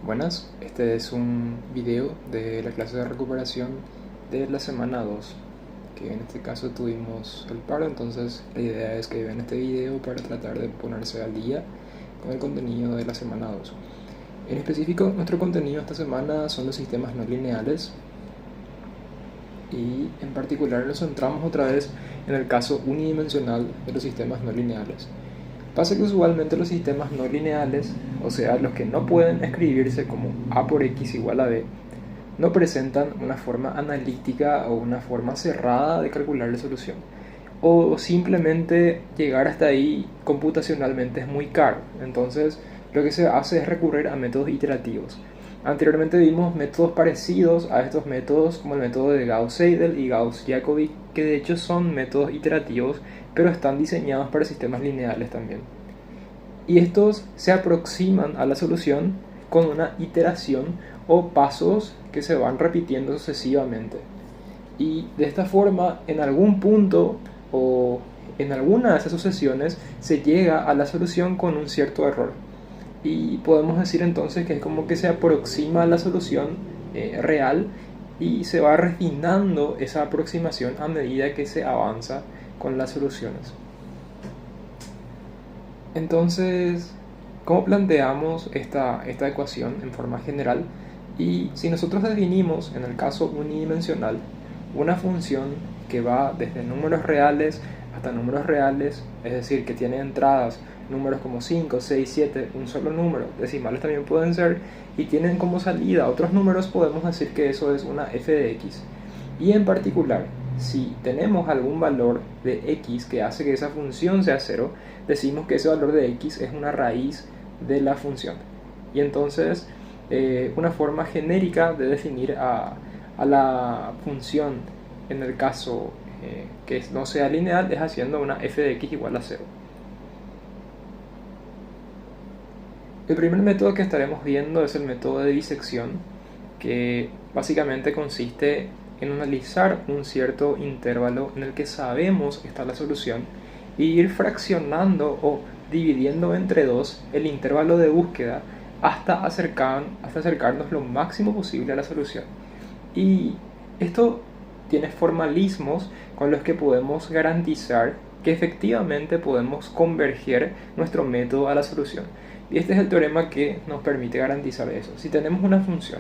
Buenas, este es un video de la clase de recuperación de la semana 2, que en este caso tuvimos el paro. Entonces la idea es que vean este video para tratar de ponerse al día con el contenido de la semana 2. En específico, nuestro contenido esta semana son los sistemas no lineales y en particular nos centramos otra vez en el caso unidimensional de los sistemas no lineales. Pasa que usualmente los sistemas no lineales, o sea, los que no pueden escribirse como a por x igual a b, no presentan una forma analítica o una forma cerrada de calcular la solución. O simplemente llegar hasta ahí computacionalmente es muy caro. Entonces, lo que se hace es recurrir a métodos iterativos. Anteriormente vimos métodos parecidos a estos métodos, como el método de Gauss-Seidel y Gauss-Jacobi, que de hecho son métodos iterativos, pero están diseñados para sistemas lineales también. Y estos se aproximan a la solución con una iteración o pasos que se van repitiendo sucesivamente. Y de esta forma, en algún punto o en alguna de esas sucesiones, se llega a la solución con un cierto error. Y podemos decir entonces que es como que se aproxima a la solución real y se va refinando esa aproximación a medida que se avanza con las soluciones. Entonces, ¿cómo planteamos esta ecuación en forma general? Y si nosotros definimos, en el caso unidimensional, una función que va desde números reales hasta números reales, es decir, que tiene entradas números como 5, 6, 7, un solo número, decimales también pueden ser, y tienen como salida otros números, podemos decir que eso es una f de x. Y en particular, si tenemos algún valor de x que hace que esa función sea 0, decimos que ese valor de x es una raíz de la función. Y entonces, una forma genérica de definir a la función en el caso que no sea lineal es haciendo una f de x igual a 0. El primer método que estaremos viendo es el método de disección, que básicamente consiste en analizar un cierto intervalo en el que sabemos que está la solución y ir fraccionando o dividiendo entre 2 el intervalo de búsqueda hasta acercarnos lo máximo posible a la solución. Y esto tiene formalismos con los que podemos garantizar que efectivamente podemos converger nuestro método a la solución. Y este es el teorema que nos permite garantizar eso. Si tenemos una función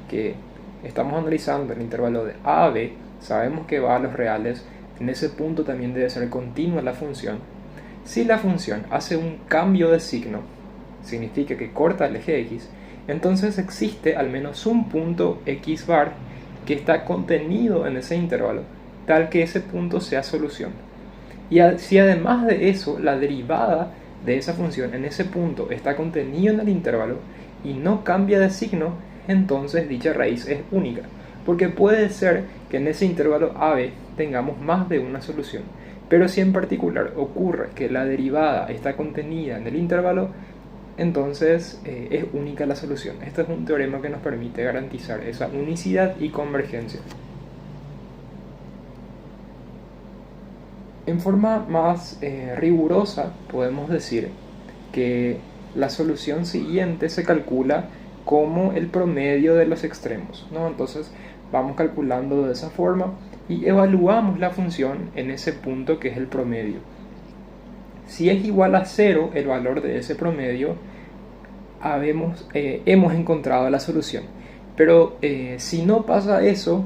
que estamos analizando el intervalo de a a b, sabemos que va a los reales, en ese punto también debe ser continua la función. Si la función hace un cambio de signo, significa que corta el eje x, entonces existe al menos un punto x bar que está contenido en ese intervalo, tal que ese punto sea solución. Y si además de eso la derivada de esa función en ese punto está contenido en el intervalo y no cambia de signo, entonces dicha raíz es única, porque puede ser que en ese intervalo AB tengamos más de una solución, pero si en particular ocurre que la derivada está contenida en el intervalo, entonces es única la solución. Este es un teorema que nos permite garantizar esa unicidad y convergencia. En forma más rigurosa podemos decir que la solución siguiente se calcula como el promedio de los extremos, ¿no? Entonces vamos calculando de esa forma y evaluamos la función en ese punto que es el promedio. Si es igual a 0 el valor de ese promedio, hemos encontrado la solución. Pero si no pasa eso,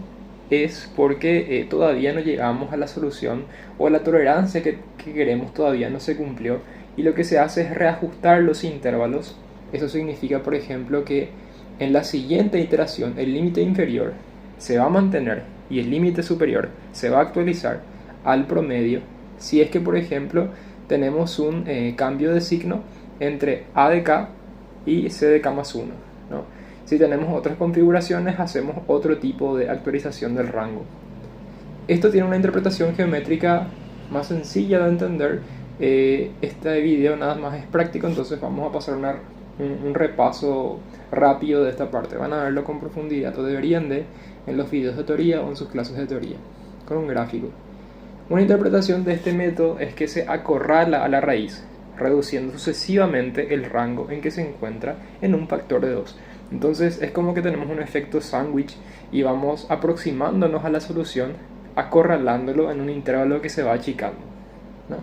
es porque todavía no llegamos a la solución o la tolerancia que queremos todavía no se cumplió, y lo que se hace es reajustar los intervalos. Eso significa, por ejemplo, que en la siguiente iteración el límite inferior se va a mantener y el límite superior se va a actualizar al promedio si es que, por ejemplo, tenemos un cambio de signo entre a de k y c de k más 1, ¿no? Si tenemos otras configuraciones, hacemos otro tipo de actualización del rango. Esto tiene una interpretación geométrica más sencilla de entender. Este video nada más es práctico, entonces vamos a pasar un repaso rápido de esta parte. Van a verlo con profundidad, o deberían en los videos de teoría o en sus clases de teoría, con un gráfico. Una interpretación de este método es que se acorrala a la raíz, reduciendo sucesivamente el rango en que se encuentra en un factor de 2. Entonces es como que tenemos un efecto sándwich y vamos aproximándonos a la solución, acorralándolo en un intervalo que se va achicando, ¿no?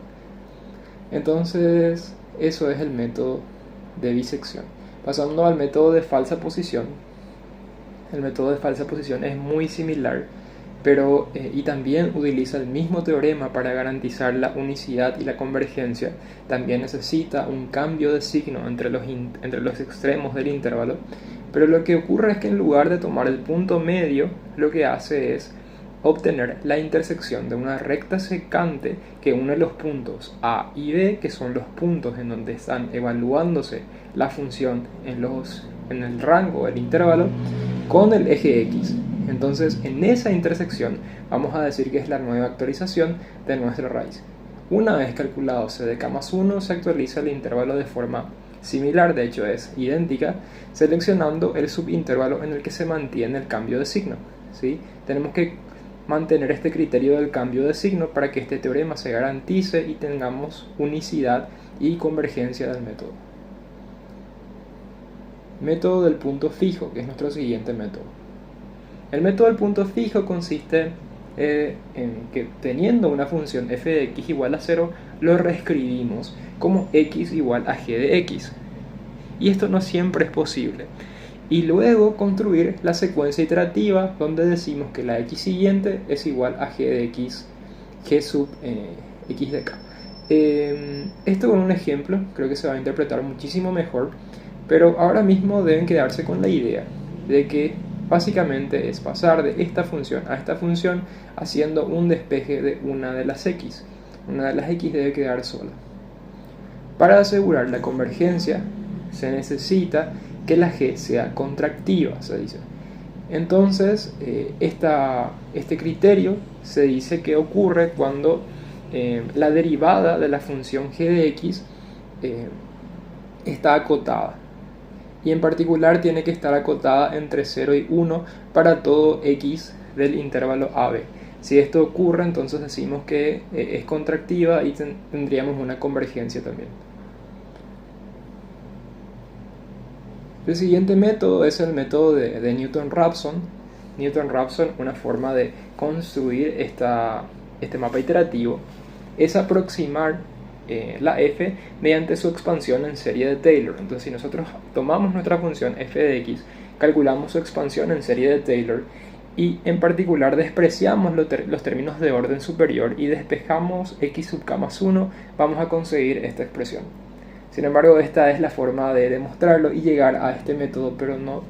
Entonces eso es el método de bisección. Pasando al método de falsa posición. El método de falsa posición es muy similar, pero y también utiliza el mismo teorema para garantizar la unicidad y la convergencia. También necesita un cambio de signo entre los extremos del intervalo, pero lo que ocurre es que en lugar de tomar el punto medio, lo que hace es obtener la intersección de una recta secante que une los puntos A y B, que son los puntos en donde están evaluándose la función en el rango del intervalo, con el eje X. Entonces, en esa intersección vamos a decir que es la nueva actualización de nuestra raíz. Una vez calculado c de k más 1, se actualiza el intervalo de forma similar, de hecho es idéntica, seleccionando el subintervalo en el que se mantiene el cambio de signo, ¿sí? Tenemos que mantener este criterio del cambio de signo para que este teorema se garantice y tengamos unicidad y convergencia del método. Método del punto fijo, que es nuestro siguiente método. El método del punto fijo consiste en que teniendo una función f de x igual a 0, lo reescribimos como x igual a g de x. Y esto no siempre es posible. Y luego construir la secuencia iterativa donde decimos que la x siguiente es igual a g de x, g sub x de k. Esto con un ejemplo creo que se va a interpretar muchísimo mejor, pero ahora mismo deben quedarse con la idea de que básicamente es pasar de esta función a esta función haciendo un despeje de una de las x. Una de las x debe quedar sola. Para asegurar la convergencia se necesita que la g sea contractiva, se dice. Entonces, este criterio se dice que ocurre cuando la derivada de la función g de x está acotada. Y en particular tiene que estar acotada entre 0 y 1 para todo x del intervalo AB. Si esto ocurre, entonces decimos que es contractiva y tendríamos una convergencia también. El siguiente método es el método de Newton-Raphson. Newton-Raphson, una forma de construir este mapa iterativo, es aproximar la f mediante su expansión en serie de Taylor. Entonces, si nosotros tomamos nuestra función f de x, calculamos su expansión en serie de Taylor y en particular despreciamos los términos de orden superior y despejamos x sub k más 1, vamos a conseguir esta expresión. Sin embargo, esta es la forma de demostrarlo y llegar a este método, pero no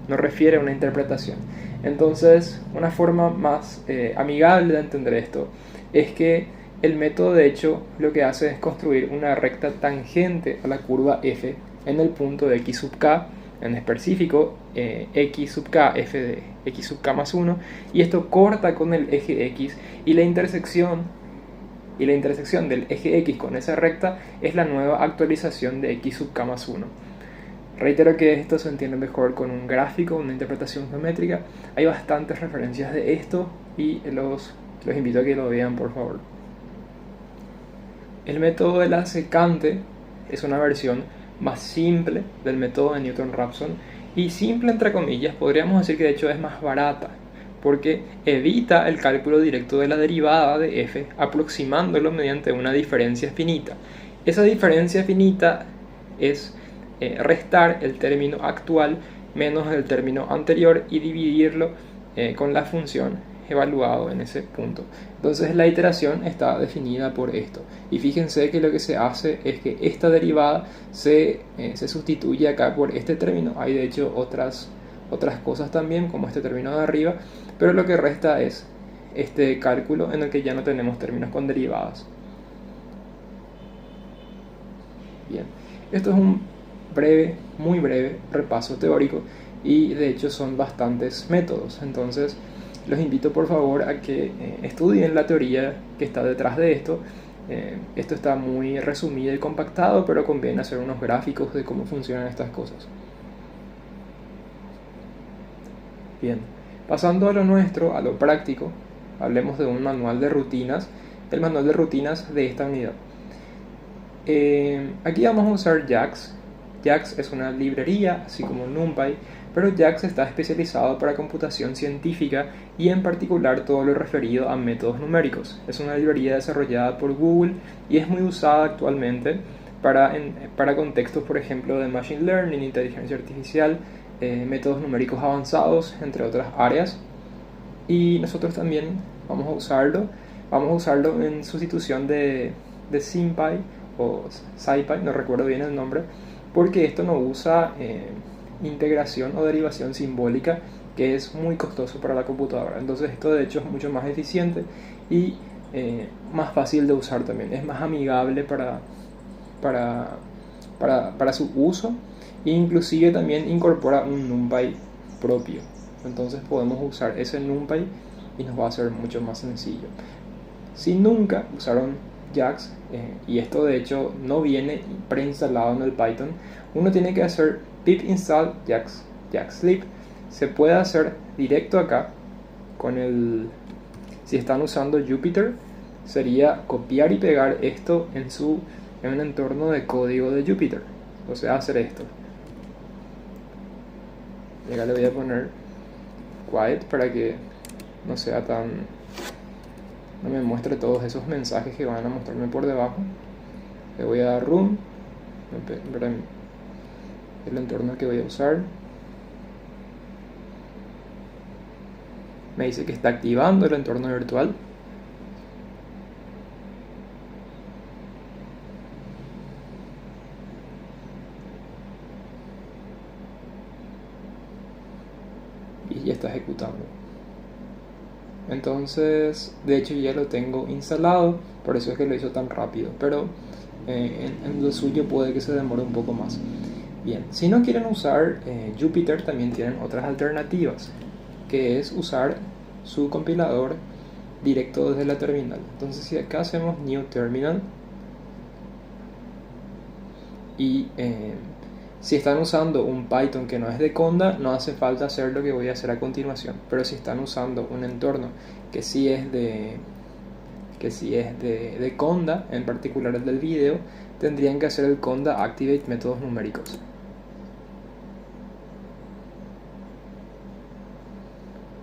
refiere a una interpretación. Entonces, una forma más amigable de entender esto es que el método, de hecho, lo que hace es construir una recta tangente a la curva f en el punto de x sub k, en específico x sub k, f de x sub k más 1, y esto corta con el eje x y la intersección del eje x con esa recta es la nueva actualización de x sub k más 1. Reitero que esto se entiende mejor con un gráfico, una interpretación geométrica. Hay bastantes referencias de esto y los invito a que lo vean, por favor. El método de la secante es una versión más simple del método de Newton-Raphson, y simple entre comillas, podríamos decir que de hecho es más barata, porque evita el cálculo directo de la derivada de f aproximándolo mediante una diferencia finita. Esa diferencia finita es restar el término actual menos el término anterior y dividirlo con la función evaluado en ese punto. Entonces la iteración está definida por esto, y fíjense que lo que se hace es que esta derivada se sustituye acá por este término. Hay de hecho otras cosas también, como este término de arriba, pero lo que resta es este cálculo en el que ya no tenemos términos con derivadas. Bien, esto es un muy breve repaso teórico, y de hecho son bastantes métodos. Entonces los invito por favor a que estudien la teoría que está detrás de esto. Esto está muy resumido y compactado, pero conviene hacer unos gráficos de cómo funcionan estas cosas. Bien, pasando a lo nuestro, a lo práctico, hablemos de un manual de rutinas, el manual de rutinas de esta unidad. Aquí vamos a usar JAX. JAX es una librería, así como NumPy, pero JAX está especializado para computación científica y en particular todo lo referido a métodos numéricos. Es una librería desarrollada por Google y es muy usada actualmente para contextos, por ejemplo, de Machine Learning, inteligencia artificial, métodos numéricos avanzados, entre otras áreas. Y nosotros también vamos a usarlo en sustitución de SymPy o SciPy, no recuerdo bien el nombre, porque esto no usa integración o derivación simbólica, que es muy costoso para la computadora. Entonces esto de hecho es mucho más eficiente y más fácil de usar también, es más amigable para su uso, e inclusive también incorpora un NumPy propio. Entonces podemos usar ese NumPy y nos va a ser mucho más sencillo. Si nunca usaron JAX, y esto de hecho no viene preinstalado en el Python, uno tiene que hacer pip install JAXlib. Se puede hacer directo acá con el, si están usando Jupyter, sería copiar y pegar esto en un entorno de código de Jupyter, o sea, hacer esto. Y acá le voy a poner quiet para que no sea no me muestre todos esos mensajes que van a mostrarme por debajo. Le voy a dar room, el entorno que voy a usar. Me dice que está activando el entorno virtual. Y ya está ejecutando. Entonces, de hecho ya lo tengo instalado, por eso es que lo hizo tan rápido, pero en lo suyo puede que se demore un poco más. Bien, si no quieren usar Jupyter, también tienen otras alternativas, que es usar su compilador directo desde la terminal. Entonces, si acá hacemos New Terminal y si están usando un Python que no es de Conda, no hace falta hacer lo que voy a hacer a continuación. Pero si están usando un entorno que sí es de Conda, en particular el del video, tendrían que hacer el Conda Activate métodos numéricos.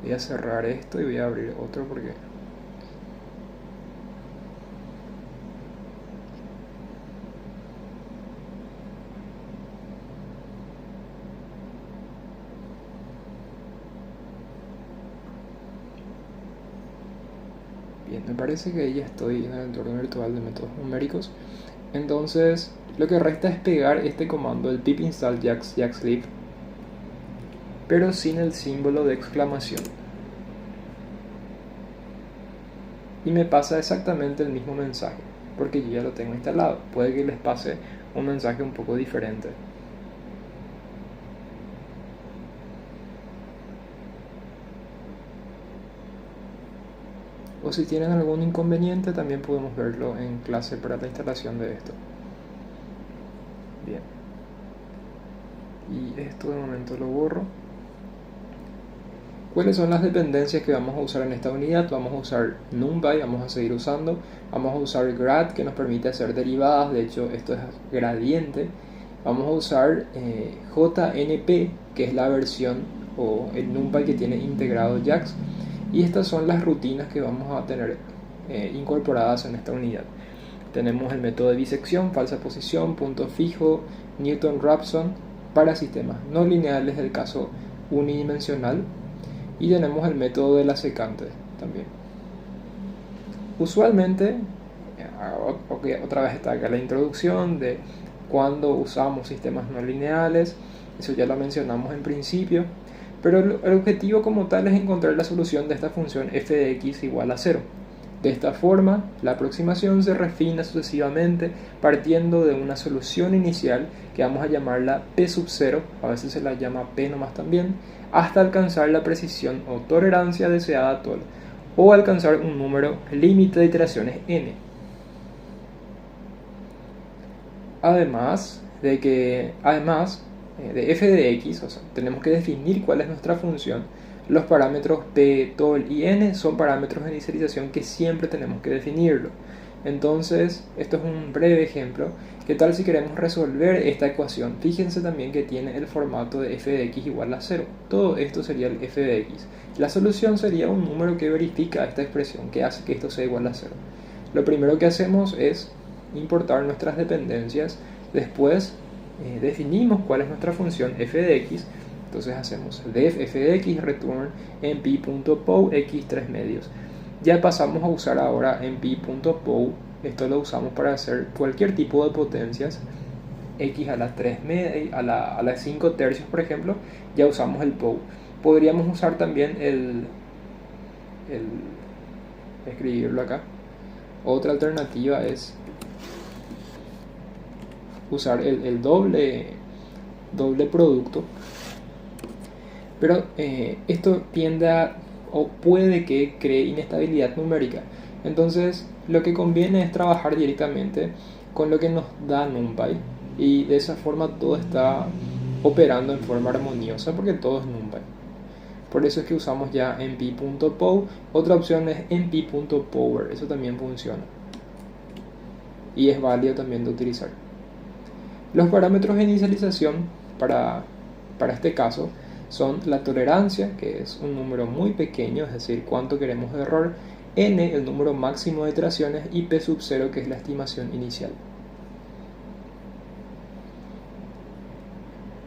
Voy a cerrar esto y voy a abrir otro porque bien, me parece que ya estoy en el entorno virtual de métodos numéricos. Entonces lo que resta es pegar este comando, el pip install JAXlib, pero sin el símbolo de exclamación, y me pasa exactamente el mismo mensaje porque yo ya lo tengo instalado. Puede que les pase un mensaje un poco diferente. O si tienen algún inconveniente, también podemos verlo en clase para la instalación de esto. Bien, y esto de momento lo borro. ¿Cuáles son las dependencias que vamos a usar en esta unidad? Vamos a usar NumPy, vamos a seguir usando. Vamos a usar grad, que nos permite hacer derivadas, de hecho esto es gradiente. Vamos a usar JNP, que es la versión o el NumPy que tiene integrado JAX. Y estas son las rutinas que vamos a tener incorporadas en esta unidad. Tenemos el método de bisección, falsa posición, punto fijo, Newton-Raphson para sistemas no lineales del caso unidimensional. Y tenemos el método de la secante también. Usualmente, otra vez está acá la introducción de cuando usamos sistemas no lineales. Eso ya lo mencionamos en principio. Pero el objetivo como tal es encontrar la solución de esta función f de x igual a 0. De esta forma, la aproximación se refina sucesivamente partiendo de una solución inicial que vamos a llamarla p sub 0, a veces se la llama p nomás también, hasta alcanzar la precisión o tolerancia deseada o alcanzar un número límite de iteraciones n. Además de f de x, o sea, tenemos que definir cuál es nuestra función. Los parámetros p, tol y n son parámetros de inicialización que siempre tenemos que definirlo. Entonces, esto es un breve ejemplo. ¿Qué tal si queremos resolver esta ecuación? Fíjense también que tiene el formato de f de x igual a 0. Todo esto sería el f de x. La solución sería un número que verifica esta expresión, que hace que esto sea igual a 0. Lo primero que hacemos es importar nuestras dependencias. Después definimos cuál es nuestra función f de x. Entonces hacemos def f de x return en pi.pow x 3 medios. Ya pasamos a usar ahora en pi.pow. Esto lo usamos para hacer cualquier tipo de potencias. X a la 3 medios, a la 5 tercios, por ejemplo, ya usamos el pow. Podríamos usar también escribirlo acá. Otra alternativa es usar el doble producto. Pero esto tiende a, o puede que cree inestabilidad numérica. Entonces lo que conviene es trabajar directamente con lo que nos da NumPy, y de esa forma todo está operando en forma armoniosa porque todo es NumPy. Por eso es que usamos ya np.pow. Otra opción es np.power, eso también funciona y es válido también de utilizar. Los parámetros de inicialización para este caso son la tolerancia, que es un número muy pequeño, es decir, cuánto queremos de error, n, el número máximo de iteraciones, y p sub 0, que es la estimación inicial.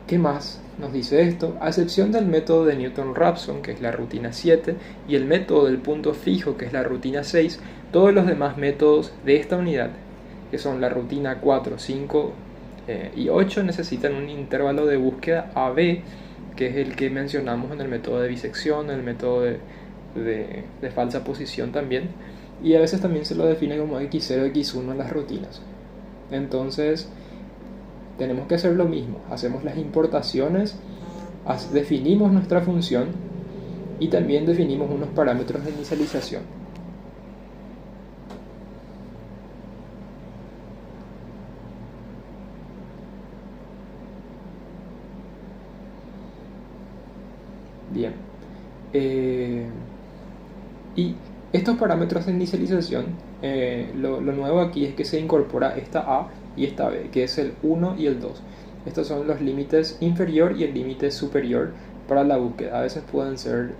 ¿Qué más nos dice esto? A excepción del método de Newton-Raphson, que es la rutina 7, y el método del punto fijo, que es la rutina 6, todos los demás métodos de esta unidad, que son la rutina 4, 5 y 8, necesitan un intervalo de búsqueda AB, que es el que mencionamos en el método de bisección, en el método de falsa posición también, y a veces también se lo define como x0, x1 en las rutinas. Entonces tenemos que hacer lo mismo, hacemos las importaciones, definimos nuestra función y también definimos unos parámetros de inicialización. Bien, y estos parámetros de inicialización, lo nuevo aquí es que se incorpora esta A y esta B, que es el 1 y el 2. Estos son los límites inferior y el límite superior para la búsqueda. A veces pueden ser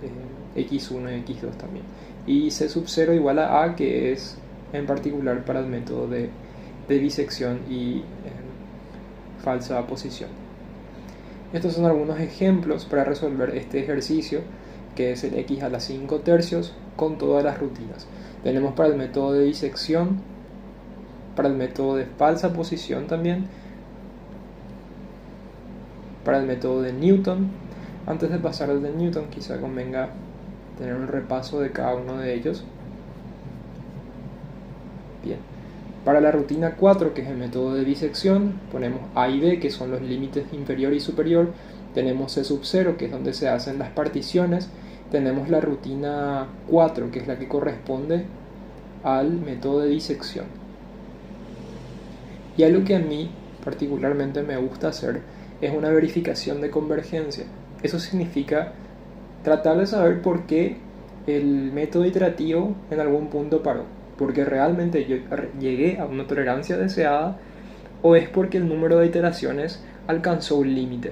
x1 y x2 también. Y c sub 0 igual a A, que es en particular para el método de bisección y falsa posición. Estos son algunos ejemplos para resolver este ejercicio, que es el x a la 5 tercios con todas las rutinas. Tenemos para el método de disección, para el método de falsa posición también, para el método de Newton. Antes de pasar al de Newton, quizá convenga tener un repaso de cada uno de ellos. Bien. Para la rutina 4, que es el método de bisección, ponemos A y B, que son los límites inferior y superior. Tenemos C sub 0, que es donde se hacen las particiones. Tenemos la rutina 4, que es la que corresponde al método de disección. Y algo que a mí particularmente me gusta hacer es una verificación de convergencia. Eso significa tratar de saber por qué el método iterativo en algún punto paró. Porque realmente yo llegué a una tolerancia deseada, o es porque el número de iteraciones alcanzó un límite.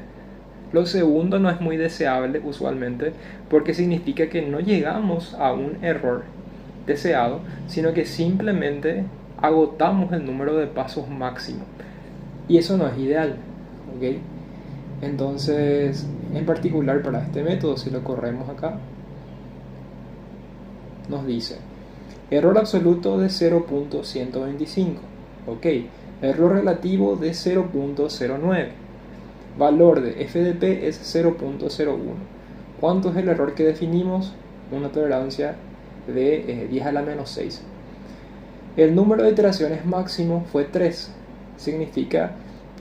Lo segundo no es muy deseable usualmente, porque significa que no llegamos a un error deseado, sino que simplemente agotamos el número de pasos máximo, y eso no es ideal, ¿ok? Entonces, en particular para este método, si lo corremos acá, nos dice error absoluto de 0.125, ok, error relativo de 0.09, valor de f de p es 0.01. ¿Cuánto es el error que definimos? Una tolerancia de 10 a la menos 6. El número de iteraciones máximo fue 3. Significa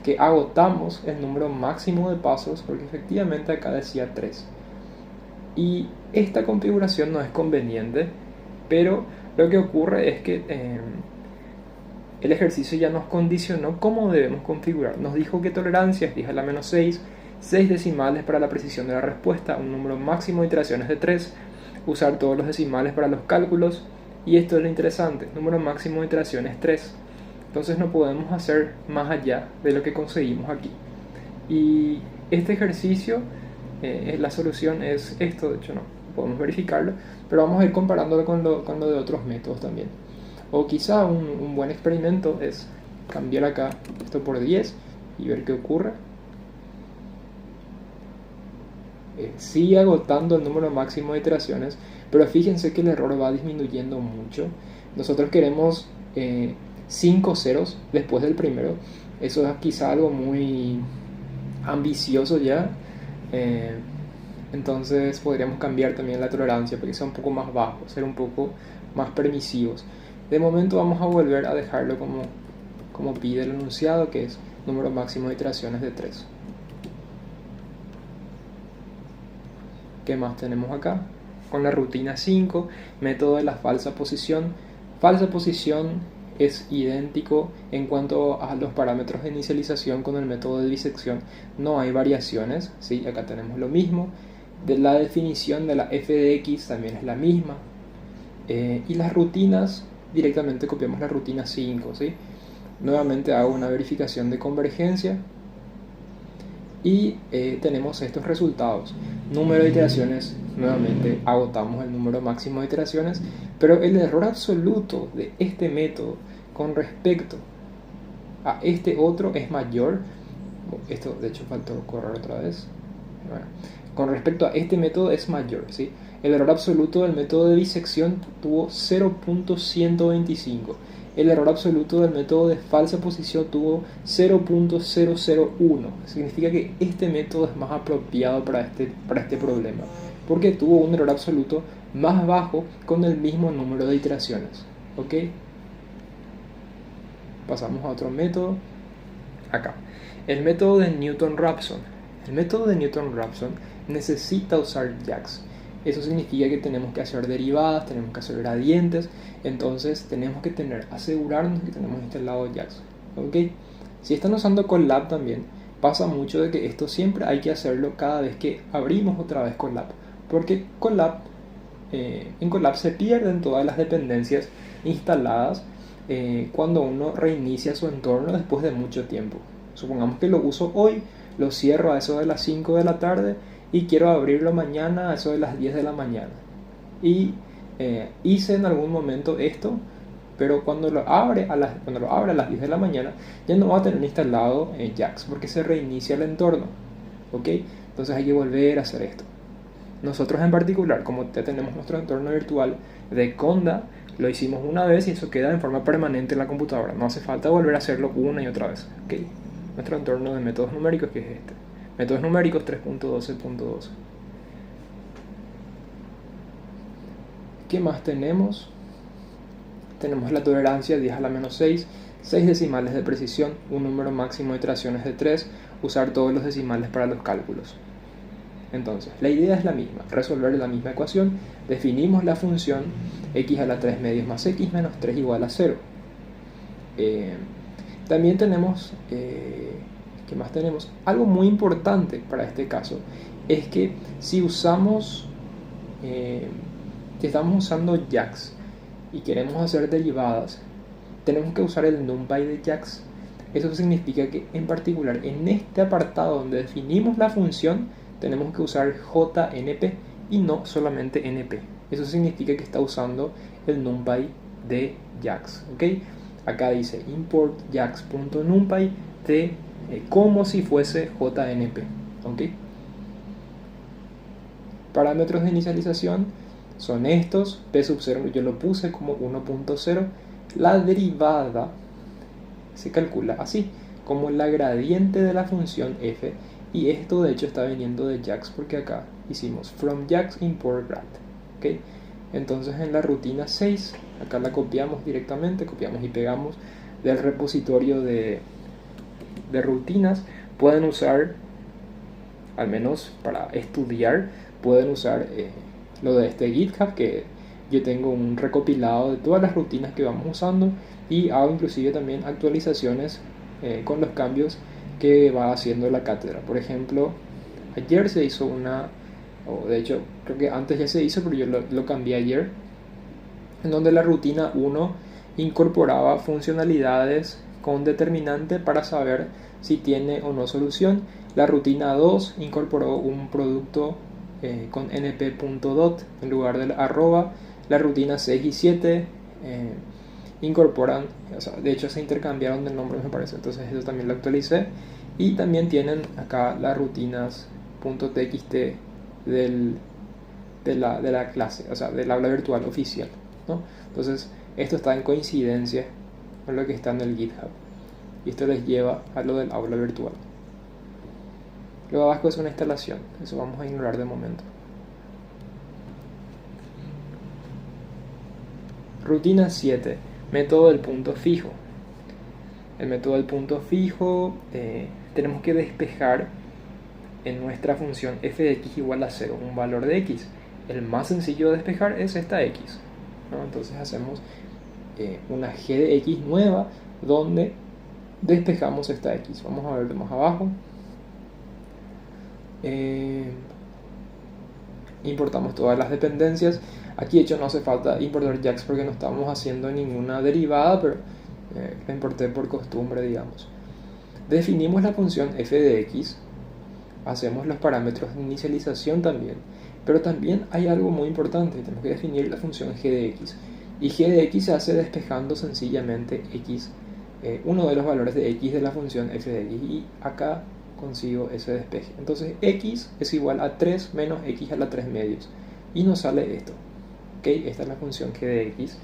que agotamos el número máximo de pasos, porque efectivamente acá decía 3. Y esta configuración no es conveniente, pero lo que ocurre es que el ejercicio ya nos condicionó cómo debemos configurar. Nos dijo que tolerancia es 10 a la menos 6, 6 decimales para la precisión de la respuesta, un número máximo de iteraciones de 3, usar todos los decimales para los cálculos, Y esto es lo interesante, número máximo de iteraciones 3. Entonces no podemos hacer más allá de lo que conseguimos aquí. Y este ejercicio, la solución es esto, de hecho no podemos verificarlo, pero vamos a ir comparándolo con lo de otros métodos también. O quizá un buen experimento es cambiar acá esto por 10 y ver qué ocurre. Sigue agotando el número máximo de iteraciones, pero fíjense que el error va disminuyendo mucho. Nosotros queremos 5 ceros después del primero. Eso es quizá algo muy ambicioso ya. Entonces podríamos cambiar también la tolerancia para que sea un poco más bajo, ser un poco más permisivos. De momento vamos a volver a dejarlo como pide el enunciado, que es número máximo de iteraciones de 3. ¿Qué más tenemos acá? Con la rutina 5, método de la falsa posición. Falsa posición es idéntico en cuanto a los parámetros de inicialización con el método de disección. No hay variaciones, ¿sí? Acá tenemos lo mismo. De la definición de la f de x también es la misma. Y las rutinas, directamente copiamos la rutina 5, ¿sí? Nuevamente hago una verificación de convergencia y tenemos estos resultados. Número de iteraciones, nuevamente agotamos el número máximo de iteraciones, pero el error absoluto de este método con respecto a este otro es mayor. Esto de hecho faltó correr otra vez. Bueno, con respecto a este método es mayor, ¿sí? El error absoluto del método de disección tuvo 0.125. El error absoluto del método de falsa posición tuvo 0.001. Significa que este método es más apropiado para este problema, porque tuvo un error absoluto más bajo con el mismo número de iteraciones. ¿Ok? Pasamos a otro método. Acá. El método de Newton-Raphson. El método de Newton-Raphson necesita usar jacks. Eso significa que tenemos que hacer derivadas, tenemos que hacer gradientes, entonces tenemos que asegurarnos que tenemos instalado jacks. ¿Ok? Si están usando Colab también, pasa mucho de que esto siempre hay que hacerlo cada vez que abrimos otra vez Colab, porque en Colab se pierden todas las dependencias instaladas cuando uno reinicia su entorno después de mucho tiempo. Supongamos que lo uso hoy, lo cierro a eso de las 5 de la tarde y quiero abrirlo mañana a eso de las 10 de la mañana. Y hice en algún momento esto, pero cuando lo abre a las 10 de la mañana ya no va a tener instalado jacks porque se reinicia el entorno. ¿Ok? Entonces hay que volver a hacer esto. Nosotros en particular, como ya tenemos nuestro entorno virtual de Conda, lo hicimos una vez y eso queda en forma permanente en la computadora. No hace falta volver a hacerlo una y otra vez. ¿Ok? Nuestro entorno de métodos numéricos, que es este. Métodos numéricos 3.12.12. ¿Qué más tenemos? Tenemos la tolerancia 10 a la menos 6, 6 decimales de precisión, un número máximo de iteraciones de 3, usar todos los decimales para los cálculos. Entonces, la idea es la misma, resolver la misma ecuación, definimos la función x a la 3 medios más x menos 3 igual a 0. También tenemos, ¿qué más tenemos? Algo muy importante para este caso es que si usamos, si estamos usando jacks y queremos hacer derivadas, tenemos que usar el numpy de jacks. Eso significa que en particular en este apartado donde definimos la función tenemos que usar JNP y no solamente NP. Eso significa que está usando el numpy de jacks. ¿Ok? Acá dice import jacks.numpy de como si fuese JNP. ¿Ok? Parámetros de inicialización son estos. P sub 0 yo lo puse como 1.0. La derivada se calcula así, como la gradiente de la función f, y esto de hecho está viniendo de jacks porque acá hicimos from jacks import grad. ¿Okay? Entonces en la rutina 6, acá la copiamos directamente, copiamos y pegamos del repositorio de rutinas. Pueden usar, al menos para estudiar, pueden usar lo de este GitHub, que yo tengo un recopilado de todas las rutinas que vamos usando y hago inclusive también actualizaciones con los cambios que va haciendo la cátedra. Por ejemplo, ayer se hizo una, o de hecho creo que antes ya se hizo, pero yo lo cambié ayer, en donde la rutina 1 incorporaba funcionalidades con determinante para saber si tiene o no solución. La rutina 2 incorporó un producto con np.dot en lugar del arroba. La rutina 6 y 7 incorporan, o sea, de hecho se intercambiaron el nombre me parece, entonces eso también lo actualicé. Y también tienen acá las rutinas .txt de la clase, o sea, del aula virtual oficial, ¿no? Entonces esto está en coincidencia con lo que está en el GitHub y esto les lleva a lo del aula virtual. Luego abajo es una instalación, eso vamos a ignorar de momento. Rutina 7, método del punto fijo. El método del punto fijo, tenemos que despejar en nuestra función f de x igual a 0 un valor de x. El más sencillo de despejar es esta x, ¿no? Entonces hacemos una g de x nueva donde despejamos esta x. Vamos a ver de más abajo. Importamos todas las dependencias. Aquí de hecho no hace falta importar JAX porque no estamos haciendo ninguna derivada, pero la importé por costumbre, digamos. Definimos la función f de x, hacemos los parámetros de inicialización también, pero también hay algo muy importante, tenemos que definir la función g de x, y g de x se hace despejando sencillamente x, uno de los valores de x de la función f de x, y acá consigo ese despeje. Entonces x es igual a 3 menos x a la 3 medios, y nos sale esto. ¿Okay? Esta es la función g de x.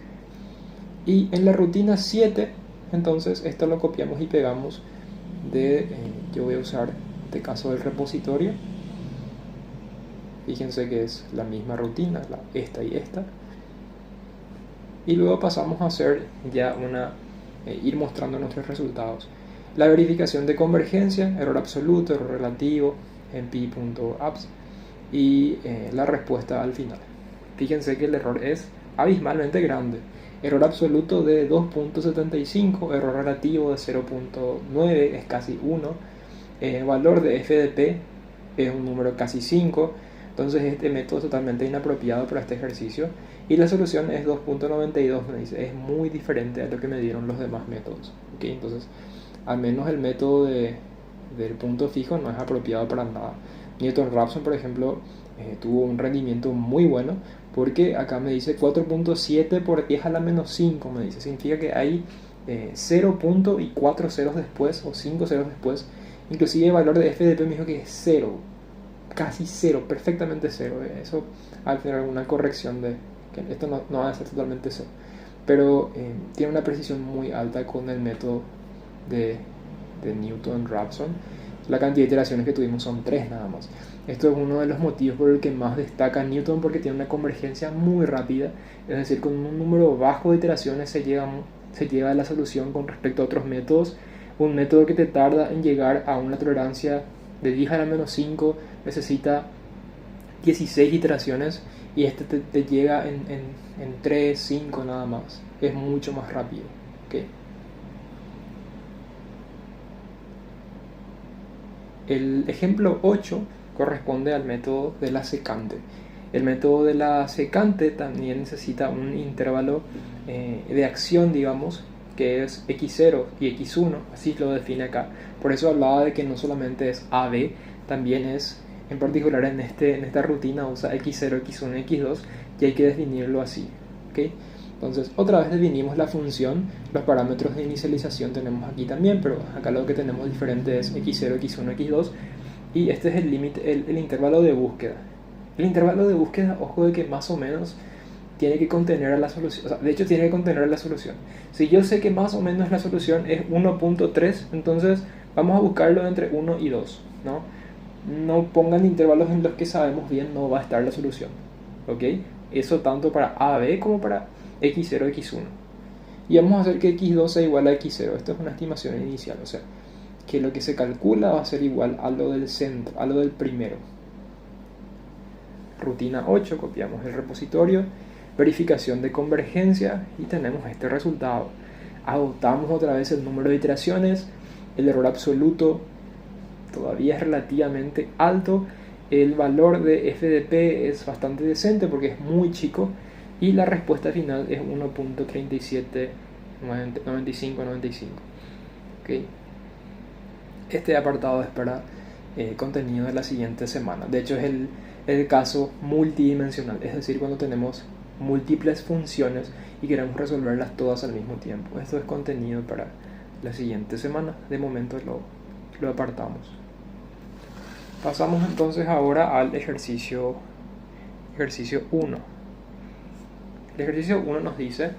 Y en la rutina 7, entonces esto lo copiamos y pegamos de, yo voy a usar este caso del repositorio. Fíjense que es la misma rutina, esta y esta. Y luego pasamos a hacer ya ir mostrando nuestros resultados. La verificación de convergencia, error absoluto, error relativo, en pi.apps y la respuesta al final. Fíjense que el error es abismalmente grande. Error absoluto de 2.75, error relativo de 0.9, es casi 1. Valor de FDP es un número casi 5. Entonces este método es totalmente inapropiado para este ejercicio. Y la solución es 2.92, me dice. Es muy diferente a lo que me dieron los demás métodos. ¿Okay? Entonces, al menos el método del punto fijo no es apropiado para nada. Newton-Raphson, por ejemplo, tuvo un rendimiento muy bueno, porque acá me dice 4.7 por 10 a la menos 5, me dice. Significa que hay 0 punto y 4 ceros después, o 5 ceros después. Inclusive el valor de FDP me dijo que es 0, casi 0, perfectamente 0. Eso al tener alguna corrección de que esto no va a ser totalmente 0. Pero tiene una precisión muy alta con el método de Newton-Raphson. La cantidad de iteraciones que tuvimos son 3 nada más. Esto es uno de los motivos por el que más destaca Newton, porque tiene una convergencia muy rápida, es decir, con un número bajo de iteraciones se llega a la solución con respecto a otros métodos. Un método que te tarda en llegar a una tolerancia de 10 a la menos 5 necesita 16 iteraciones, y este te llega en 3, 5 nada más. Es mucho más rápido. ¿Okay? El ejemplo 8 corresponde al método de la secante. El método de la secante también necesita un intervalo de acción, digamos, que es x0 y x1, así lo define acá. Por eso hablaba de que no solamente es AB, también es, en particular en esta rutina usa x0, x1 y x2, y hay que definirlo así. ¿Okay? Entonces, otra vez definimos la función, los parámetros de inicialización tenemos aquí también, pero acá lo que tenemos diferente es x0, x1, x2, y este es el límite, el intervalo de búsqueda. El intervalo de búsqueda, ojo de que más o menos tiene que contener a la solución, o sea, de hecho tiene que contener a la solución. Si yo sé que más o menos la solución es 1.3, entonces vamos a buscarlo entre 1 y 2, ¿no? No pongan intervalos en los que sabemos bien no va a estar la solución, ¿ok? Eso tanto para A, B como para x0, x1. Y vamos a hacer que x2 sea igual a x0. Esto es una estimación inicial, o sea, que lo que se calcula va a ser igual a lo del centro, a lo del primero. Rutina 8, copiamos el repositorio, verificación de convergencia y tenemos este resultado. Agotamos otra vez el número de iteraciones, el error absoluto todavía es relativamente alto, el valor de FDP es bastante decente porque es muy chico, y la respuesta final es 1.379595. ¿Okay? Este apartado es para contenido de la siguiente semana. De hecho es el caso multidimensional, es decir, cuando tenemos múltiples funciones y queremos resolverlas todas al mismo tiempo. Esto es contenido para la siguiente semana. De momento lo apartamos. Pasamos entonces ahora al ejercicio 1. El ejercicio 1 nos dice: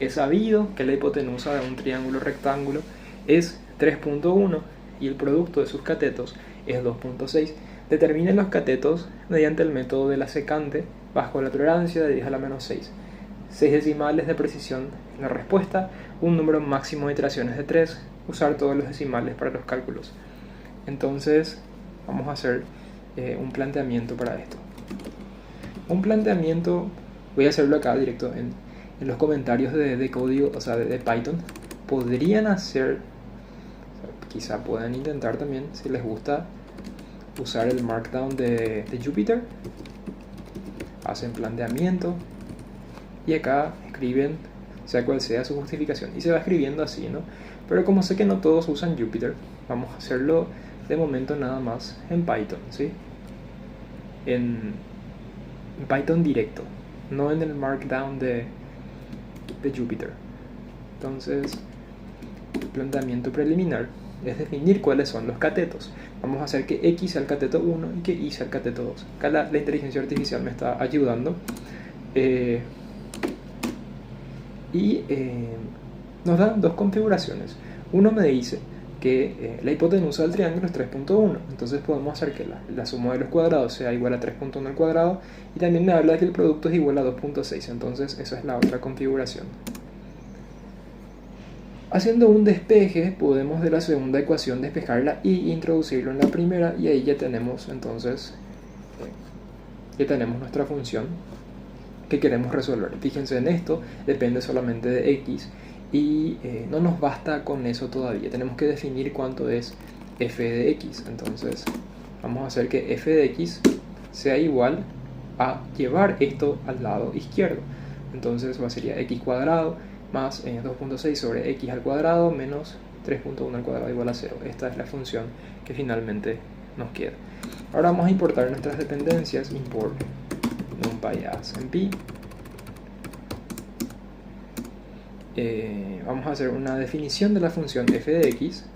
es sabido que la hipotenusa de un triángulo rectángulo es 3.1 y el producto de sus catetos es 2.6. Determinen los catetos mediante el método de la secante bajo la tolerancia de 10 a la menos 6. 6 decimales de precisión en la respuesta, un número máximo de iteraciones de 3, usar todos los decimales para los cálculos. Entonces vamos a hacer un planteamiento para esto. Un planteamiento, voy a hacerlo acá directo en los comentarios de código, o sea, de Python. Podrían hacer, quizá puedan intentar también, si les gusta, usar el Markdown de Jupyter. Hacen planteamiento y acá escriben sea cual sea su justificación y se va escribiendo así, ¿no? Pero como sé que no todos usan Jupyter, vamos a hacerlo de momento nada más en Python, ¿sí? En Python directo, no en el Markdown de Jupyter. Entonces, el planteamiento preliminar es definir cuáles son los catetos. Vamos a hacer que X sea el cateto 1 y que Y sea el cateto 2. Acá la inteligencia artificial me está ayudando. Nos dan dos configuraciones. Uno me dice que la hipotenusa del triángulo es 3.1. Entonces podemos hacer que la suma de los cuadrados sea igual a 3.1 al cuadrado. Y también me habla de que el producto es igual a 2.6. Entonces esa es la otra configuración. Haciendo un despeje, podemos de la segunda ecuación despejarla y introducirlo en la primera, y ahí ya tenemos entonces nuestra función que queremos resolver. Fíjense en esto, depende solamente de x y no nos basta con eso todavía. Tenemos que definir cuánto es f de x. Entonces vamos a hacer que f de x sea igual a llevar esto al lado izquierdo. Entonces sería x cuadrado más 2.6 sobre x al cuadrado menos 3.1 al cuadrado igual a 0. Esta es la función que finalmente nos queda. Ahora vamos a importar nuestras dependencias. Import numpy as np. Vamos a hacer una definición de la función f de x.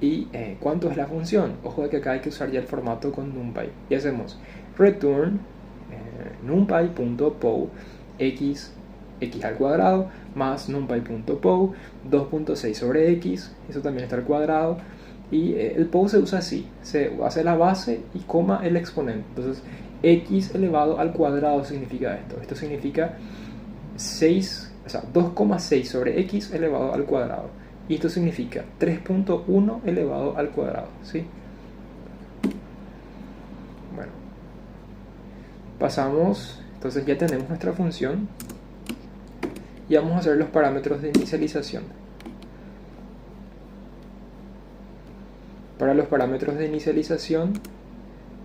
¿Y cuánto es la función? Ojo de que acá hay que usar ya el formato con numpy. Y hacemos return numpy.pow x al cuadrado más numpy.pow 2.6 sobre x, eso también está al cuadrado, y el pow se usa así, se hace la base y coma el exponente. Entonces x elevado al cuadrado significa esto significa 2,6 sobre x elevado al cuadrado, y esto significa 3.1 elevado al cuadrado, ¿sí? Bueno, pasamos, entonces ya tenemos nuestra función. Y vamos a hacer los parámetros de inicialización. Para los parámetros de inicialización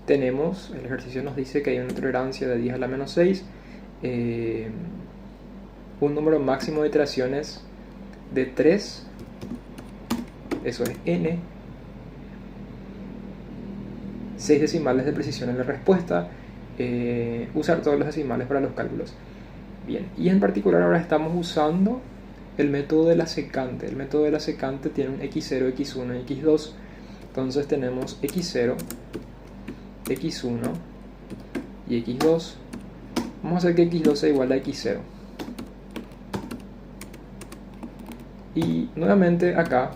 tenemos, el ejercicio nos dice que hay una tolerancia de 10 a la menos 6, un número máximo de iteraciones de 3, eso es n, 6 decimales de precisión en la respuesta, usar todos los decimales para los cálculos. Bien, y en particular ahora estamos usando el método de la secante. El método de la secante tiene un x0, x1 y x2. Entonces tenemos x0, x1 y x2. Vamos a hacer que x2 sea igual a x0. Y nuevamente acá,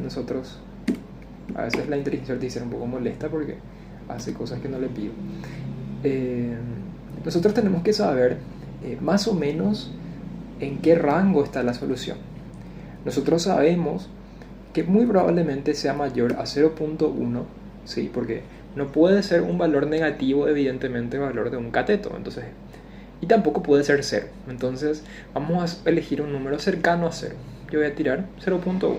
nosotros, a veces la inteligencia artificial es un poco molesta porque hace cosas que no le pido. Nosotros tenemos que saber más o menos en qué rango está la solución. Nosotros sabemos que muy probablemente sea mayor a 0.1, ¿sí? Porque no puede ser un valor negativo, evidentemente, valor de un cateto. Entonces, y tampoco puede ser 0. Entonces vamos a elegir un número cercano a 0. Yo voy a tirar 0.1.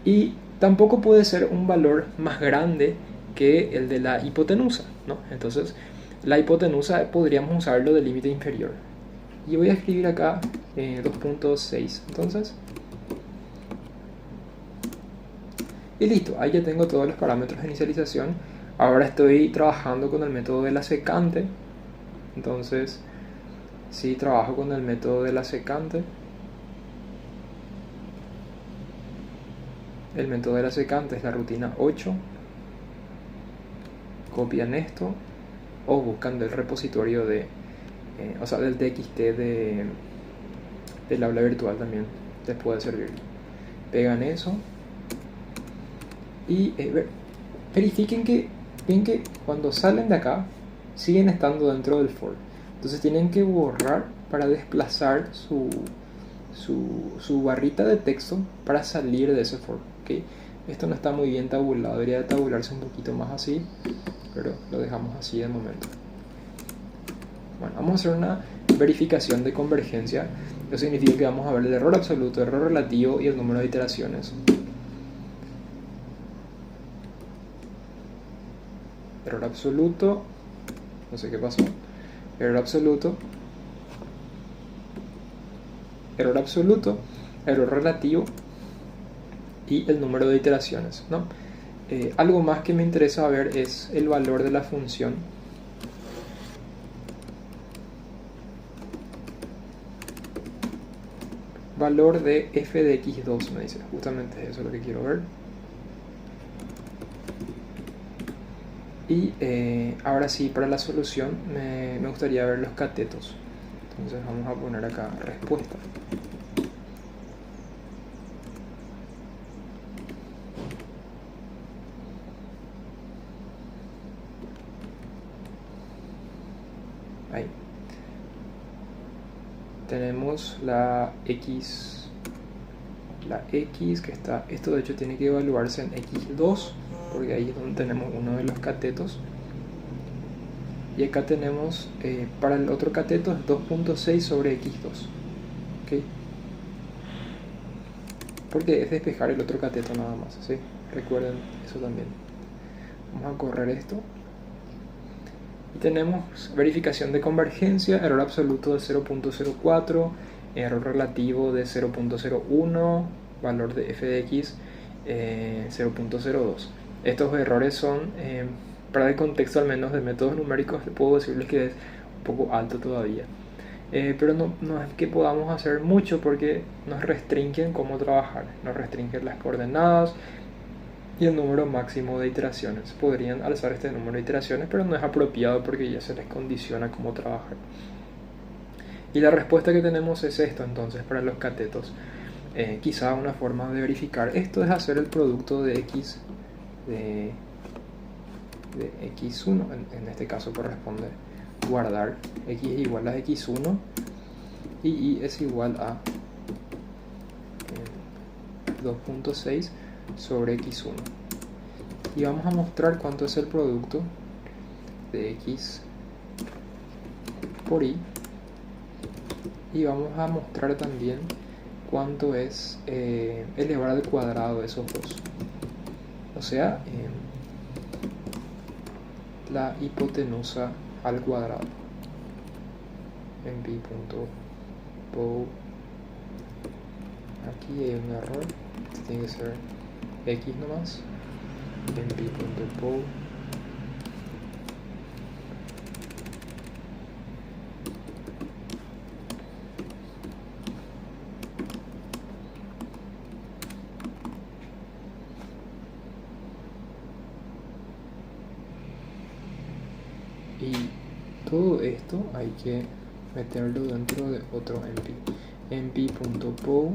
Y tampoco puede ser un valor más grande que el de la hipotenusa, ¿no? Entonces la hipotenusa podríamos usarlo de límite inferior. Y voy a escribir acá 2.6. Entonces, y listo, ahí ya tengo todos los parámetros de inicialización. Ahora estoy trabajando con el método de la secante. Entonces, si trabajo con el método de la secante, el método de la secante es la rutina 8. Copian esto o buscan del repositorio de, o sea, del TXT del aula virtual también les puede servir. Pegan eso y verifiquen que, bien que cuando salen de acá siguen estando dentro del for. Entonces tienen que borrar para desplazar su barrita de texto para salir de ese for. ¿Okay? Esto no está muy bien tabulado, debería de tabularse un poquito más así, pero lo dejamos así de momento. Bueno, vamos a hacer una verificación de convergencia. Eso significa que vamos a ver el error absoluto, el error relativo y el número de iteraciones. Error absoluto, no sé qué pasó. Error absoluto, error absoluto, error relativo y el número de iteraciones, ¿no? Algo más que me interesa ver es el valor de la función. Valor de f de x2 me dice, justamente eso es lo que quiero ver. Y ahora sí, para la solución me gustaría ver los catetos. Entonces vamos a poner acá respuesta. Ahí. Tenemos la X que está, esto de hecho tiene que evaluarse en X2, porque ahí es donde tenemos uno de los catetos. Y acá tenemos, para el otro cateto es 2.6 sobre X2. ¿Okay? Porque es despejar el otro cateto nada más, ¿sí? Recuerden eso también. Vamos a correr esto. Y tenemos verificación de convergencia, error absoluto de 0.04, error relativo de 0.01, valor de f de x 0.02. Estos errores son, para el contexto al menos de métodos numéricos, puedo decirles que es un poco alto todavía. Pero no es que podamos hacer mucho porque nos restringen cómo trabajar, nos restringen las coordenadas y el número máximo de iteraciones. Podrían alzar este número de iteraciones, pero no es apropiado porque ya se les condiciona cómo trabajar. Y la respuesta que tenemos es esto entonces para los catetos. Quizá una forma de verificar esto es hacer el producto de x de x1, en este caso corresponde guardar x es igual a x1 y y es igual a 2.6 sobre x1. Y vamos a mostrar cuánto es el producto de x por y. Y vamos a mostrar también cuánto es elevar al cuadrado de esos dos. O sea, la hipotenusa al cuadrado. En p.pow. Aquí hay un error. Tiene que ser x nomás. En p.pow. Y todo esto hay que meterlo dentro de otro np.pow,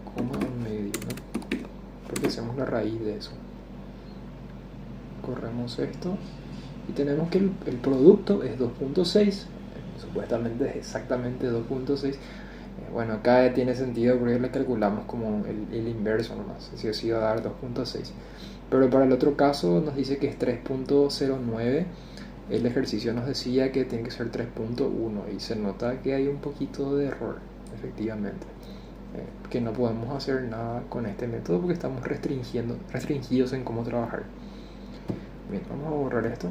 coma en medio, ¿no? Porque hacemos la raíz de eso. Corremos esto y tenemos que el producto es 2.6, supuestamente es exactamente 2.6. Bueno, acá tiene sentido porque le calculamos como el inverso nomás, así así va a dar 2.6. Pero para el otro caso nos dice que es 3.09. El ejercicio nos decía que tiene que ser 3.1 y se nota que hay un poquito de error, efectivamente. Que no podemos hacer nada con este método porque estamos restringidos en cómo trabajar. Bien, vamos a borrar esto.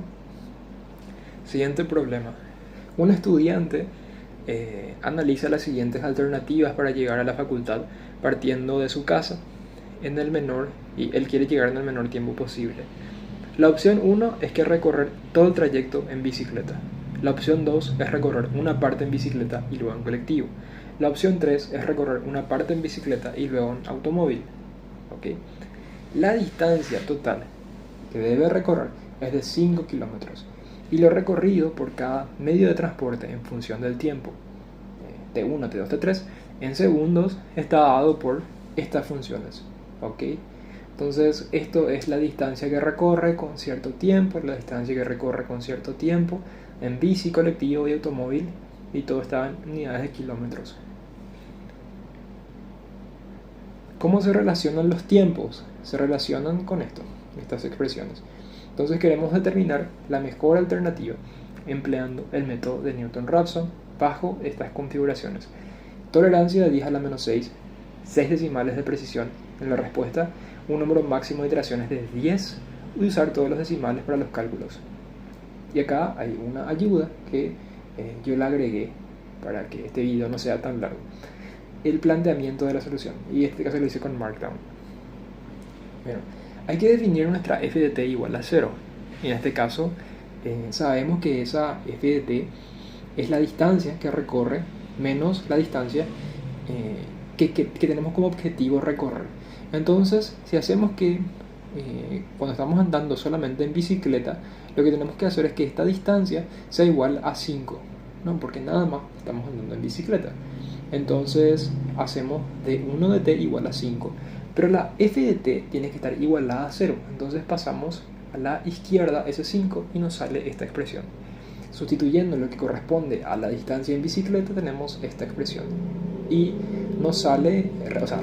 Siguiente problema. Un estudiante analiza las siguientes alternativas para llegar a la facultad partiendo de su casa y él quiere llegar en el menor tiempo posible. La opción 1 es que recorrer todo el trayecto en bicicleta. La opción 2 es recorrer una parte en bicicleta y luego en colectivo. La opción 3 es recorrer una parte en bicicleta y luego en automóvil. ¿Okay? La distancia total que debe recorrer es de 5 kilómetros y lo recorrido por cada medio de transporte en función del tiempo, T1, T2, T3, en segundos, está dado por estas funciones. ¿Okay? Entonces, esto es la distancia que recorre con cierto tiempo, la distancia que recorre con cierto tiempo en bici, colectivo y automóvil, y todo está en unidades de kilómetros. ¿Cómo se relacionan los tiempos? Se relacionan con estas expresiones. Entonces queremos determinar la mejor alternativa empleando el método de Newton-Raphson bajo estas configuraciones. Tolerancia de 10 a la menos 6 decimales de precisión en la respuesta, un número máximo de iteraciones de 10 y usar todos los decimales para los cálculos. Y acá hay una ayuda que yo la agregué para que este video no sea tan largo. El planteamiento de la solución, y en este caso lo hice con Markdown. Bueno, hay que definir nuestra f de t igual a 0. Y en este caso sabemos que esa f de t es la distancia que recorre menos la distancia que tenemos como objetivo recorrer. Entonces, si hacemos que cuando estamos andando solamente en bicicleta, lo que tenemos que hacer es que esta distancia sea igual a 5, ¿no? Porque nada más estamos andando en bicicleta. Entonces hacemos de 1 de t igual a 5, pero la f de t tiene que estar igualada a 0. Entonces pasamos a la izquierda ese 5 y nos sale esta expresión. Sustituyendo lo que corresponde a la distancia en bicicleta, tenemos esta expresión. Y nos sale,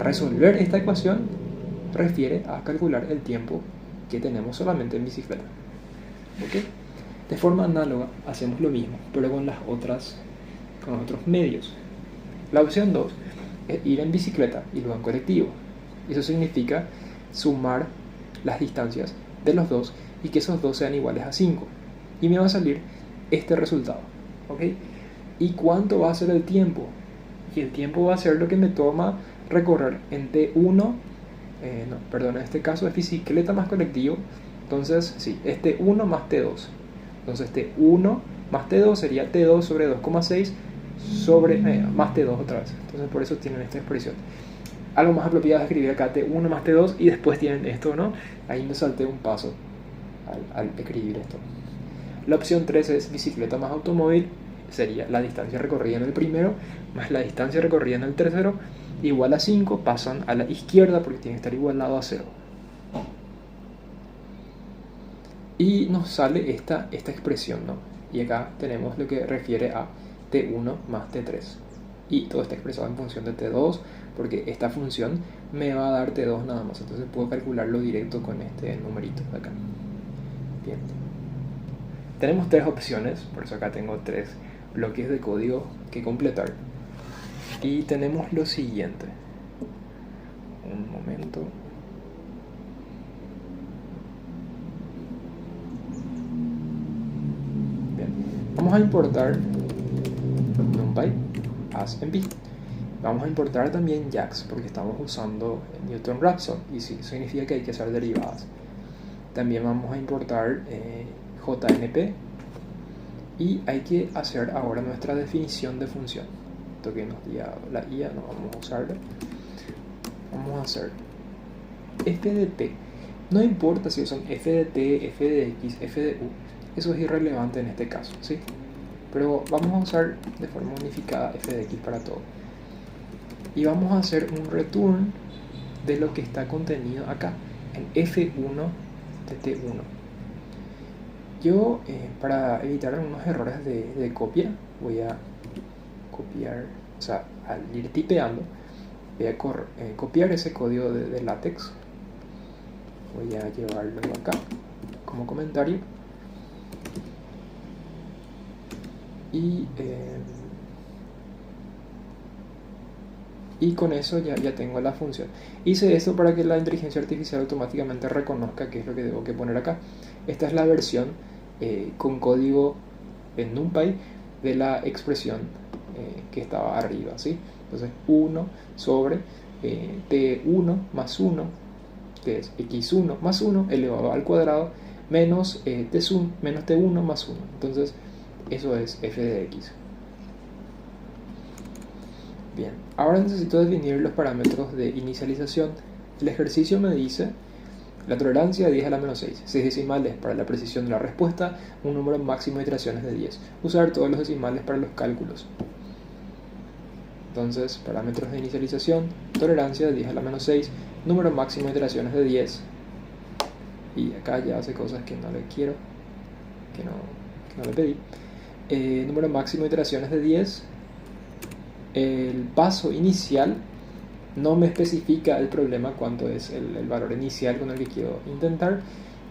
resolver esta ecuación refiere a calcular el tiempo que tenemos solamente en bicicleta. ¿Okay? De forma análoga hacemos lo mismo, pero con los otros medios. La opción 2 es ir en bicicleta y luego en colectivo. Eso significa sumar las distancias de los dos y que esos dos sean iguales a 5. Y me va a salir este resultado. ¿Okay? ¿Y cuánto va a ser el tiempo? Y el tiempo va a ser lo que me toma recorrer en T1, en este caso es bicicleta más colectivo. Entonces, sí, es T1 más T2. Entonces T1 más T2 sería T2 sobre 2,6 sobre más T2 otra vez. Entonces por eso tienen esta expresión. Algo más apropiado es escribir acá T1 más T2 y después tienen esto, ¿no? Ahí me salté un paso al escribir esto. La opción 3 es bicicleta más automóvil, sería la distancia recorrida en el primero más la distancia recorrida en el tercero, igual a 5, pasan a la izquierda porque tiene que estar igualado a 0. Y nos sale esta expresión, ¿no? Y acá tenemos lo que refiere a T1 más T3. Y todo está expresado en función de T2, porque esta función me va a dar T2 nada más. Entonces puedo calcularlo directo con este numerito de acá. Bien. Tenemos 3 opciones, por eso acá tengo 3 bloques de código que completar. Y tenemos lo siguiente. Un momento. Bien. Vamos a importar NumPy as NP. Vamos a importar también JAX porque estamos usando Newton-Raphson y sí, significa que hay que hacer derivadas. También vamos a importar JNP y hay que hacer ahora nuestra definición de función. Esto que nos dio la IA no vamos a usarla. Vamos a hacer f de t. No importa si son f de t, f de x, f de u, eso es irrelevante en este caso, ¿sí? Pero vamos a usar de forma unificada f de x para todo. Y vamos a hacer un return de lo que está contenido acá en f1 de t1. Yo, para evitar algunos errores de copia, voy a copiar, o sea, al ir tipeando, voy a copiar ese código de LaTeX. Voy a llevarlo acá como comentario. Y Y con eso ya tengo la función. Hice esto para que la inteligencia artificial automáticamente reconozca qué es lo que debo que poner acá. Esta es la versión con código en NumPy de la expresión que estaba arriba, ¿sí? Entonces 1 sobre t1 más 1, que es x1 más 1 elevado al cuadrado, menos, menos t1 más 1. Entonces eso es f de x. Bien, ahora necesito definir los parámetros de inicialización. El ejercicio me dice la tolerancia de 10 a la menos 6, 6 decimales para la precisión de la respuesta, un número máximo de iteraciones de 10. Usar todos los decimales para los cálculos. Entonces, parámetros de inicialización, tolerancia de 10 a la menos 6, número máximo de iteraciones de 10. Y acá ya hace cosas que no le quiero, que no le pedí. Número máximo de iteraciones de 10. El paso inicial no me especifica el problema cuánto es el valor inicial con el que quiero intentar.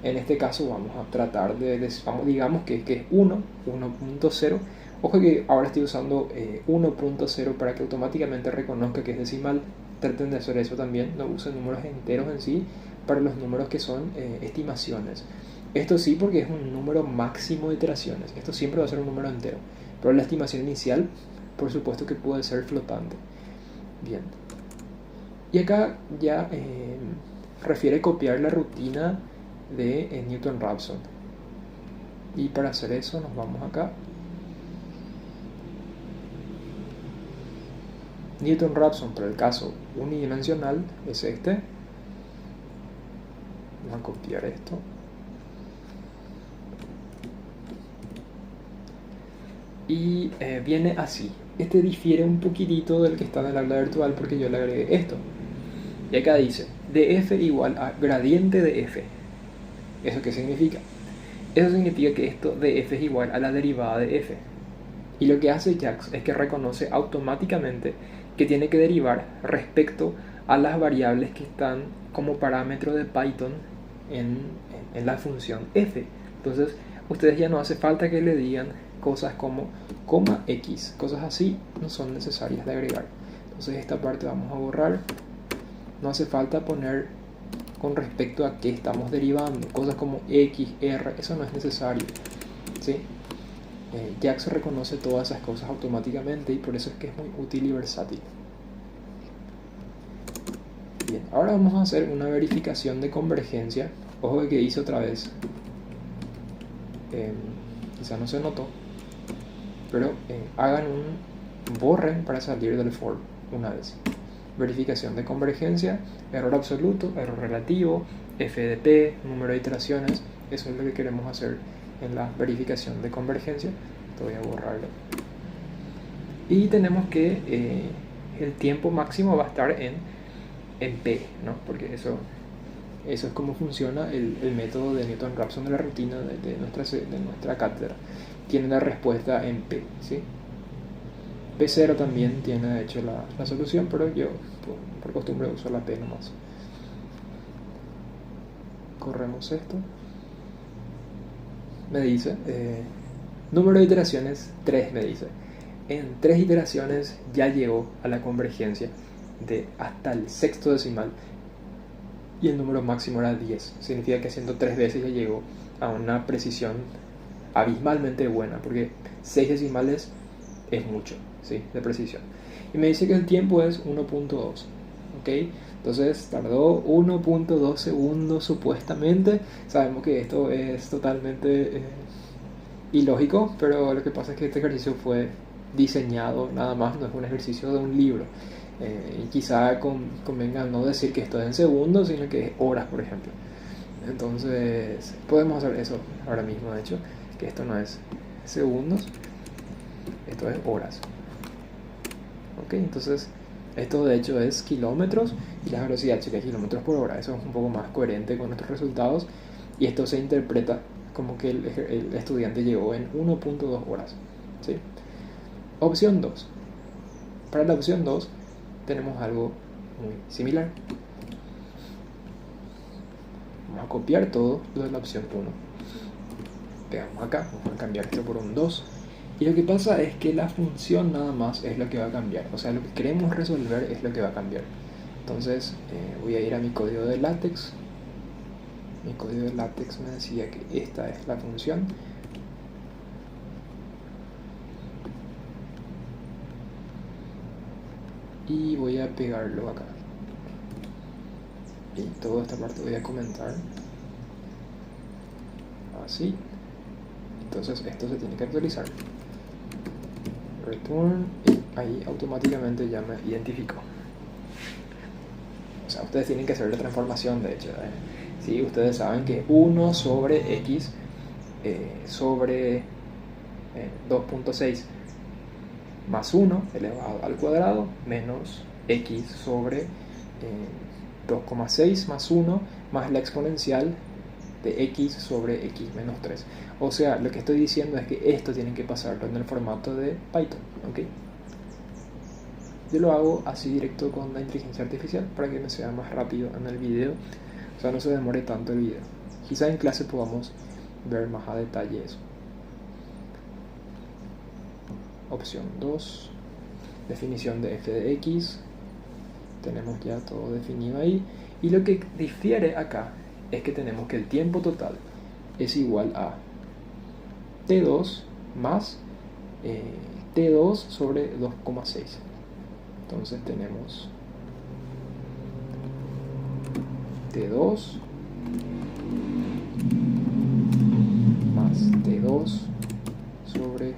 En este caso vamos a tratar digamos que es 1, 1.0. Ojo que ahora estoy usando 1.0 para que automáticamente reconozca que es decimal. Traten de hacer eso también, no usen números enteros en sí para los números que son estimaciones. Esto sí, porque es un número máximo de iteraciones. Esto siempre va a ser un número entero. Pero la estimación inicial, por supuesto que puede ser flotante. Bien. Y acá ya refiere copiar la rutina de Newton-Raphson. Y para hacer eso nos vamos acá. Newton-Raphson, para el caso unidimensional, es este. Vamos a copiar esto. Y viene así. Este difiere un poquitito del que está en el aula virtual porque yo le agregué esto. Y acá dice df igual a gradiente de f. ¿Eso qué significa? Eso significa que esto df es igual a la derivada de f. Y lo que hace JAX es que reconoce automáticamente que tiene que derivar respecto a las variables que están como parámetro de Python en la función f. Entonces, ustedes ya no hace falta que le digan cosas como coma x. Cosas así no son necesarias de agregar. Entonces, esta parte vamos a borrar. No hace falta poner con respecto a qué estamos derivando. Cosas como x, r, eso no es necesario, ¿sí? JAX reconoce todas esas cosas automáticamente y por eso es que es muy útil y versátil. Bien, ahora vamos a hacer una verificación de convergencia. Ojo que hice otra vez. Quizá no se notó, pero borren para salir del for una vez. Verificación de convergencia, error absoluto, error relativo, FDP, número de iteraciones. Eso es lo que queremos hacer en la verificación de convergencia. Esto voy a borrarlo. Y tenemos que el tiempo máximo va a estar en P, ¿no? Porque eso es como funciona el método de Newton-Raphson de la rutina de nuestra cátedra. Tiene la respuesta en P, ¿sí? P0 también tiene de hecho la solución, pero yo por costumbre uso la P nomás. Corremos esto. Me dice número de iteraciones 3, me dice. En 3 iteraciones ya llegó a la convergencia de hasta el sexto decimal y el número máximo era 10. Significa que haciendo 3 veces ya llegó a una precisión abismalmente buena, porque 6 decimales es mucho, ¿sí? De precisión. Y me dice que el tiempo es 1.2, ¿ok? Entonces tardó 1.2 segundos supuestamente. Sabemos que esto es totalmente ilógico, pero lo que pasa es que este ejercicio fue diseñado nada más, no es un ejercicio de un libro. Y quizá convenga no decir que esto es en segundos, sino que es horas, por ejemplo. Entonces podemos hacer eso ahora mismo, de hecho, que esto no es segundos, esto es horas. Ok, entonces esto de hecho es kilómetros y la velocidad sería kilómetros por hora. Eso es un poco más coherente con nuestros resultados y esto se interpreta como que el estudiante llegó en 1.2 horas, ¿sí? Opción 2. Para la opción 2 tenemos algo muy similar. Vamos a copiar todo lo de la opción 1. Pegamos acá, vamos a cambiar esto por un 2 Y lo que pasa es que la función nada más es lo que va a cambiar. O sea, lo que queremos resolver es lo que va a cambiar. Entonces voy a ir a mi código de LaTeX. Mi código de LaTeX me decía que esta es la función. Y voy a pegarlo acá. Y toda esta parte voy a comentar. Así. Entonces esto se tiene que actualizar. Return. Y ahí automáticamente ya me identificó. O sea, ustedes tienen que hacer la transformación, de hecho. ¿Sí? Ustedes saben que 1 sobre x sobre 2.6 más 1 elevado al cuadrado menos x sobre 2,6 más 1 más la exponencial de x sobre x menos 3. O sea, lo que estoy diciendo es que esto tienen que pasarlo en el formato de Python, ¿ok? Yo lo hago así directo con la inteligencia artificial para que me sea más rápido en el video, o sea, no se demore tanto el video. Quizá en clase podamos ver más a detalle eso. Opción 2, definición de f de x. Tenemos ya todo definido ahí. Y lo que difiere acá es que tenemos que el tiempo total es igual a t2 más t2 sobre 2,6. Entonces tenemos t2 más t2 sobre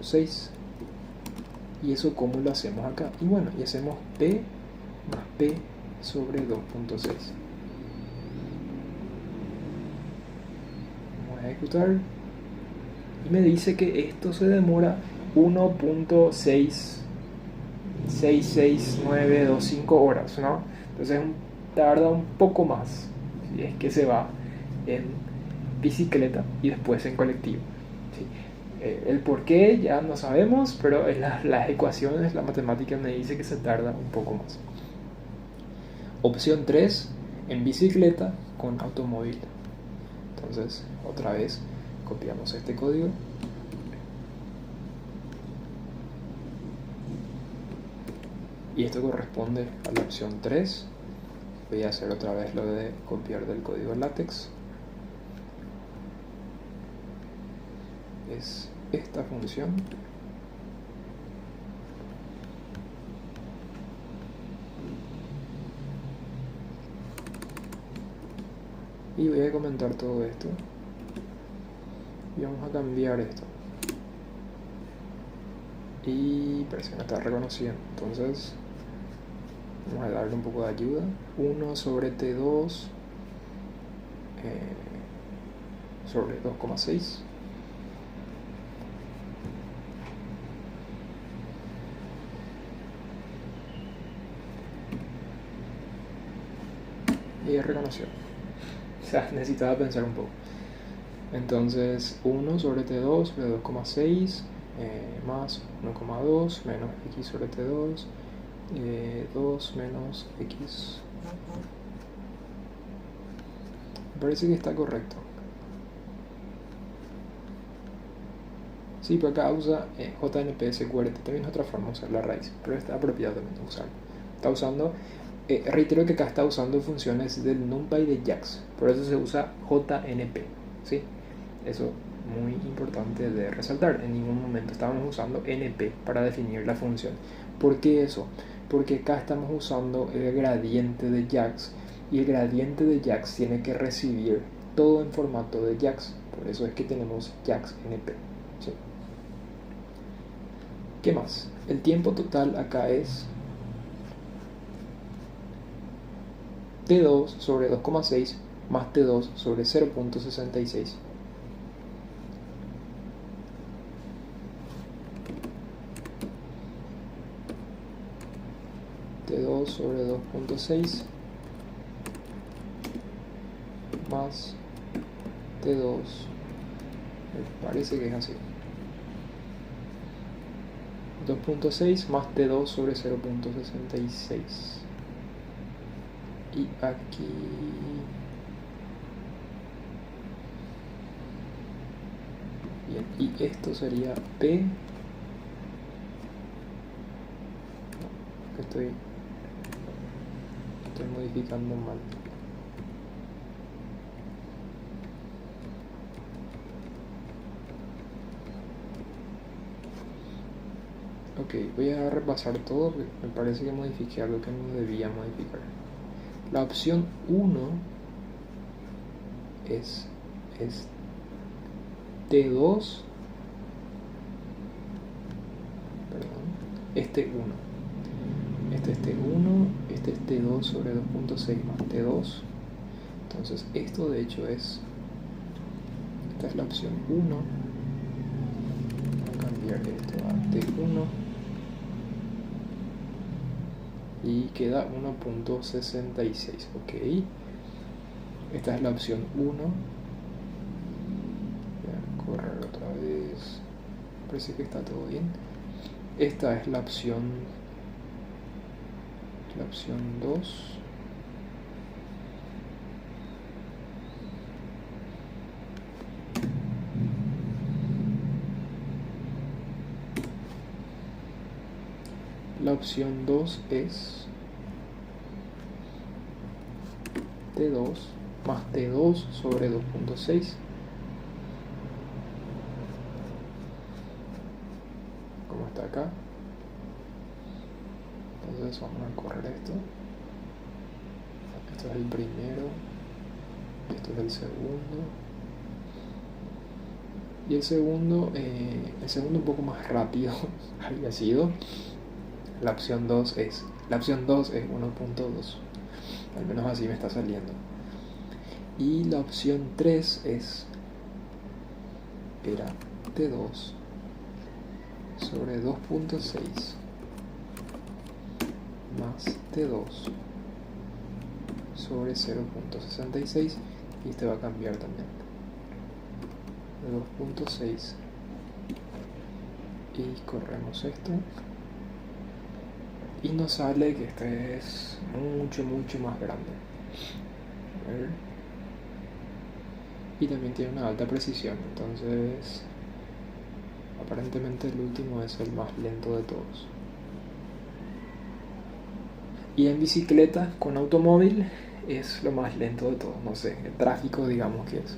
2.6. ¿Y eso cómo lo hacemos acá? Y bueno, y hacemos p más p sobre 2.6. Vamos a ejecutar. Y me dice que esto se demora 1.66925 horas, ¿no? Entonces tarda un poco más, si es que se va en bicicleta y después en colectivo, ¿sí? El por qué ya no sabemos, pero en las ecuaciones, la matemática me dice que se tarda un poco más. Opción 3, en bicicleta con automóvil. Entonces, otra vez, copiamos este código. Y esto corresponde a la opción 3. Voy a hacer otra vez lo de copiar del código LaTeX. Es esta función. Y voy a comentar todo esto. Y vamos a cambiar esto. Y parece que no está reconociendo. Entonces vamos a darle un poco de ayuda. 1 sobre t2 sobre 2,6. Y reconoció. O sea, necesitaba pensar un poco. Entonces 1 sobre t2 sobre 2,6 más 1,2 menos x sobre t2 2 menos x. Me parece que está correcto. Sí, pero acá usa JNPSQRT, también es otra forma de usar la raíz, pero está apropiado también usarlo. Está usando, reitero que acá está usando funciones del NumPy y de JAX, por eso se usa JNP, ¿sí? Eso muy importante de resaltar. En ningún momento estábamos usando NP para definir la función. ¿Por qué eso? Porque acá estamos usando el gradiente de JAX y el gradiente de JAX tiene que recibir todo en formato de JAX, por eso es que tenemos JAX NP, ¿sí? ¿Qué más? El tiempo total acá es T2 sobre 2,6 más T2 sobre 0.66. T2 sobre 2.6 más T2, me parece que es así, 2.6 más T2 sobre 0.66. Y Bien, y esto sería P. No, estoy modificando mal. Ok, voy a repasar todo porque me parece que modifiqué algo que no debía modificar. La opción 1 es T2, perdón, este 1. Este es T1, este es T2 sobre 2.6 más T2. Entonces esto de hecho esta es la opción 1. Voy a cambiar esto a T1. Y queda 1.66, ok. Esta es la opción 1. Voy a correr otra vez. Parece que está todo bien. Esta es la opción 2. La opción 2 es T2 más T2 sobre 2.6. Como está acá. Entonces vamos a correr esto. Esto es el primero. Esto es el segundo. Y el segundo un poco más rápido había sido. La opción 2 es 1.2, al menos así me está saliendo. Y la opción 3 era T2 sobre 2.6 más T2 sobre 0.66, y este va a cambiar también de 2.6, y corremos esto. Y nos sale que este es mucho más grande. A ver. Y también tiene una alta precisión, entonces aparentemente el último es el más lento de todos. Y en bicicleta con automóvil es lo más lento de todos, no sé, el tráfico digamos que es.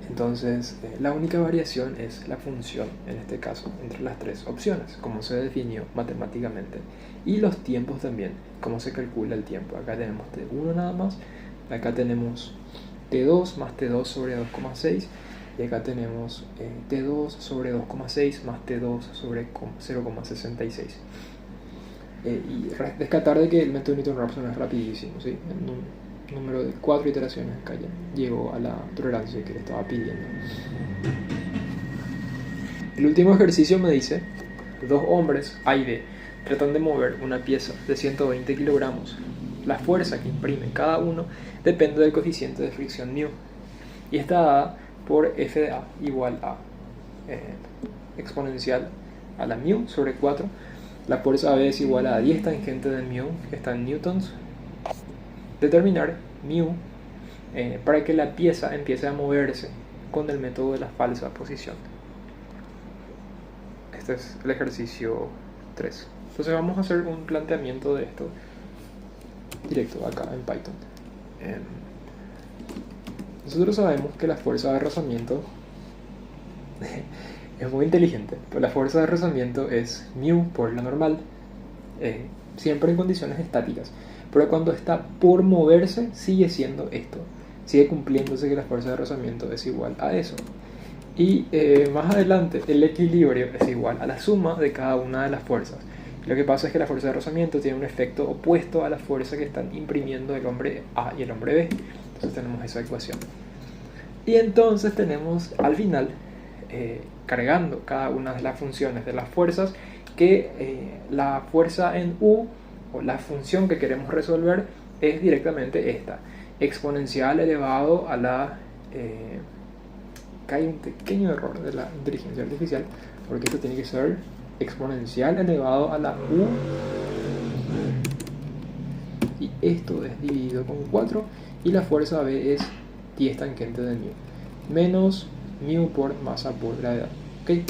Entonces, la única variación es la función, en este caso, entre las tres opciones, como se definió matemáticamente. Y los tiempos también, cómo se calcula el tiempo. Acá tenemos T1 nada más, acá tenemos T2 más T2 sobre 2,6, y acá tenemos T2 sobre 2,6 más T2 sobre 0,66. Y rescatar de que el método Newton-Raphson es rapidísimo, ¿sí? En un número de 4 iteraciones acá ya llegó a la tolerancia que le estaba pidiendo. El último ejercicio me dice: dos hombres A y B tratan de mover una pieza de 120 kilogramos. La fuerza que imprime cada uno depende del coeficiente de fricción μ, y está dada por F de A igual a exponencial a la μ sobre 4. La fuerza B es igual a 10 tangente de μ, que está en newtons. Determinar μ para que la pieza empiece a moverse con el método de la falsa posición. Este es el ejercicio 3. Entonces vamos a hacer un planteamiento de esto directo acá en Python. Nosotros sabemos que la fuerza de rozamiento es muy inteligente, pero la fuerza de rozamiento es μ por la normal, siempre en condiciones estáticas. Pero cuando está por moverse, sigue siendo esto. Sigue cumpliéndose que la fuerza de rozamiento es igual a eso. Y más adelante, el equilibrio es igual a la suma de cada una de las fuerzas. Lo que pasa es que la fuerza de rozamiento tiene un efecto opuesto a la fuerza que están imprimiendo el hombre A y el hombre B. Entonces tenemos esa ecuación. Y entonces tenemos al final, cargando cada una de las funciones de las fuerzas, que la fuerza en U, o la función que queremos resolver, es directamente esta: exponencial elevado a la... acá hay un pequeño error de la inteligencia artificial, porque esto tiene que ser exponencial elevado a la U, y esto es dividido con 4, y la fuerza B es 10 tangente de μ, menos μ por masa por gravedad. ¿Okay?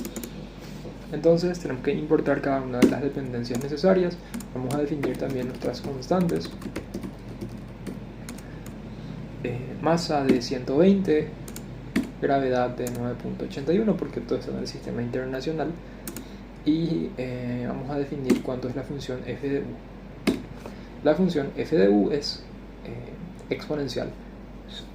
Entonces tenemos que importar cada una de las dependencias necesarias. Vamos a definir también nuestras constantes. Masa de 120, gravedad de 9.81, porque todo está en el sistema internacional. Y vamos a definir cuánto es la función f de u. La función f de u es exponencial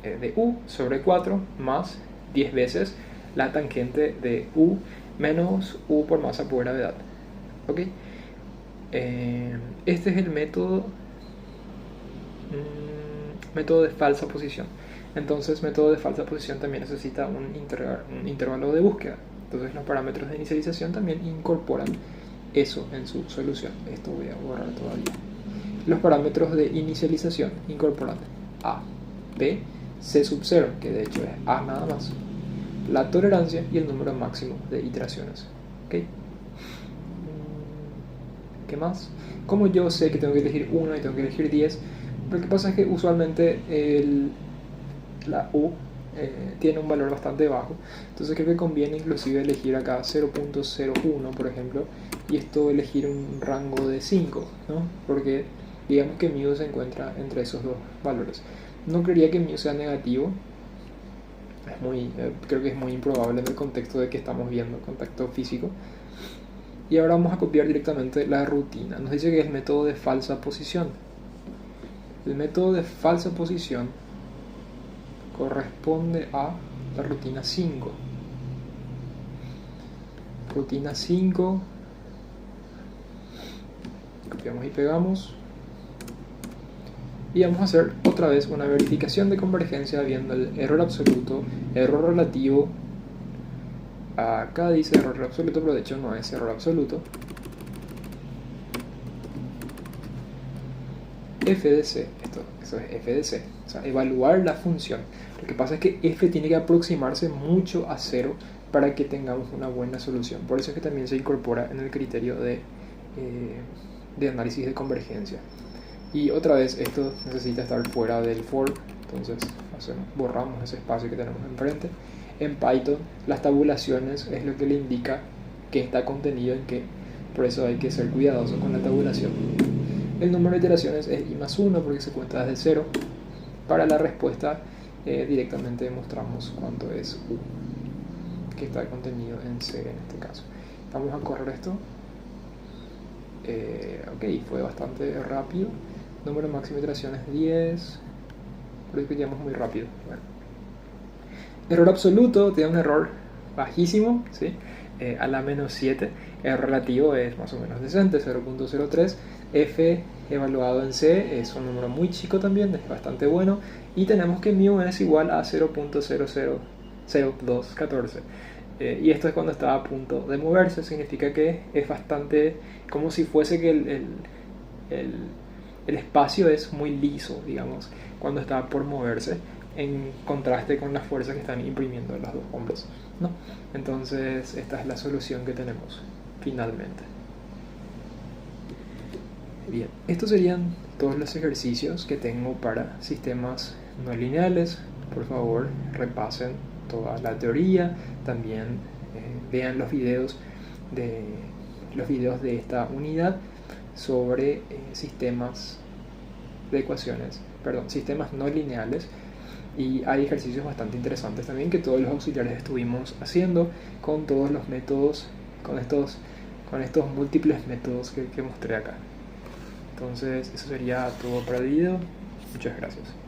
de u sobre 4 más 10 veces la tangente de u menos u por masa por gravedad. ¿Ok? Este es el método de falsa posición. Entonces, método de falsa posición también necesita un intervalo de búsqueda. Entonces, los parámetros de inicialización también incorporan eso en su solución. Esto voy a borrar todavía. Los parámetros de inicialización incorporan a, b, c sub 0, que de hecho es a nada más, la tolerancia y el número máximo de iteraciones. ¿Okay? ¿Qué más? Como yo sé que tengo que elegir 1 y tengo que elegir 10, lo que pasa es que usualmente la u tiene un valor bastante bajo, entonces creo que conviene inclusive elegir acá 0.01 por ejemplo, y esto elegir un rango de 5, ¿no? Porque digamos que μ se encuentra entre esos dos valores. No creería que μ sea negativo, creo que es muy improbable en el contexto de que estamos viendo, contacto físico. Y ahora vamos a copiar directamente la rutina. Nos dice que es el método de falsa posición. El método de falsa posición corresponde a la rutina 5. Rutina 5. Copiamos y pegamos. Y vamos a hacer otra vez una verificación de convergencia viendo el error absoluto, error relativo. Acá dice error absoluto, pero de hecho no es error absoluto. F de C, eso es F de C, o sea, evaluar la función. Lo que pasa es que F tiene que aproximarse mucho a 0 para que tengamos una buena solución. Por eso es que también se incorpora en el criterio de análisis de convergencia. Y otra vez esto necesita estar fuera del for, entonces borramos ese espacio que tenemos enfrente. En Python las tabulaciones es lo que le indica que está contenido en qué, por eso hay que ser cuidadoso con la tabulación. El número de iteraciones es i más 1 porque se cuenta desde 0. Para la respuesta directamente demostramos cuánto es u, que está contenido en C en este caso. Vamos a correr esto. Ok, fue bastante rápido. Número máximo de iteraciones 10. Pero es que llegamos muy rápido. Bueno. Error absoluto tiene un error bajísimo, ¿sí? A la menos 7. Error relativo es más o menos decente, 0.03. F evaluado en C es un número muy chico también, es bastante bueno. Y tenemos que μ es igual a 0.000214. Y esto es cuando está a punto de moverse, significa que es bastante como si fuese que el espacio es muy liso, digamos, cuando está por moverse, en contraste con las fuerzas que están imprimiendo los dos hombros, ¿no? Entonces esta es la solución que tenemos finalmente. Bien, estos serían todos los ejercicios que tengo para sistemas no lineales. Por favor, repasen toda la teoría, también vean los videos de esta unidad sobre sistemas de ecuaciones, sistemas no lineales, y hay ejercicios bastante interesantes también que todos los auxiliares estuvimos haciendo con todos los métodos, con estos múltiples métodos que mostré acá. Entonces eso sería todo para el video. Muchas gracias.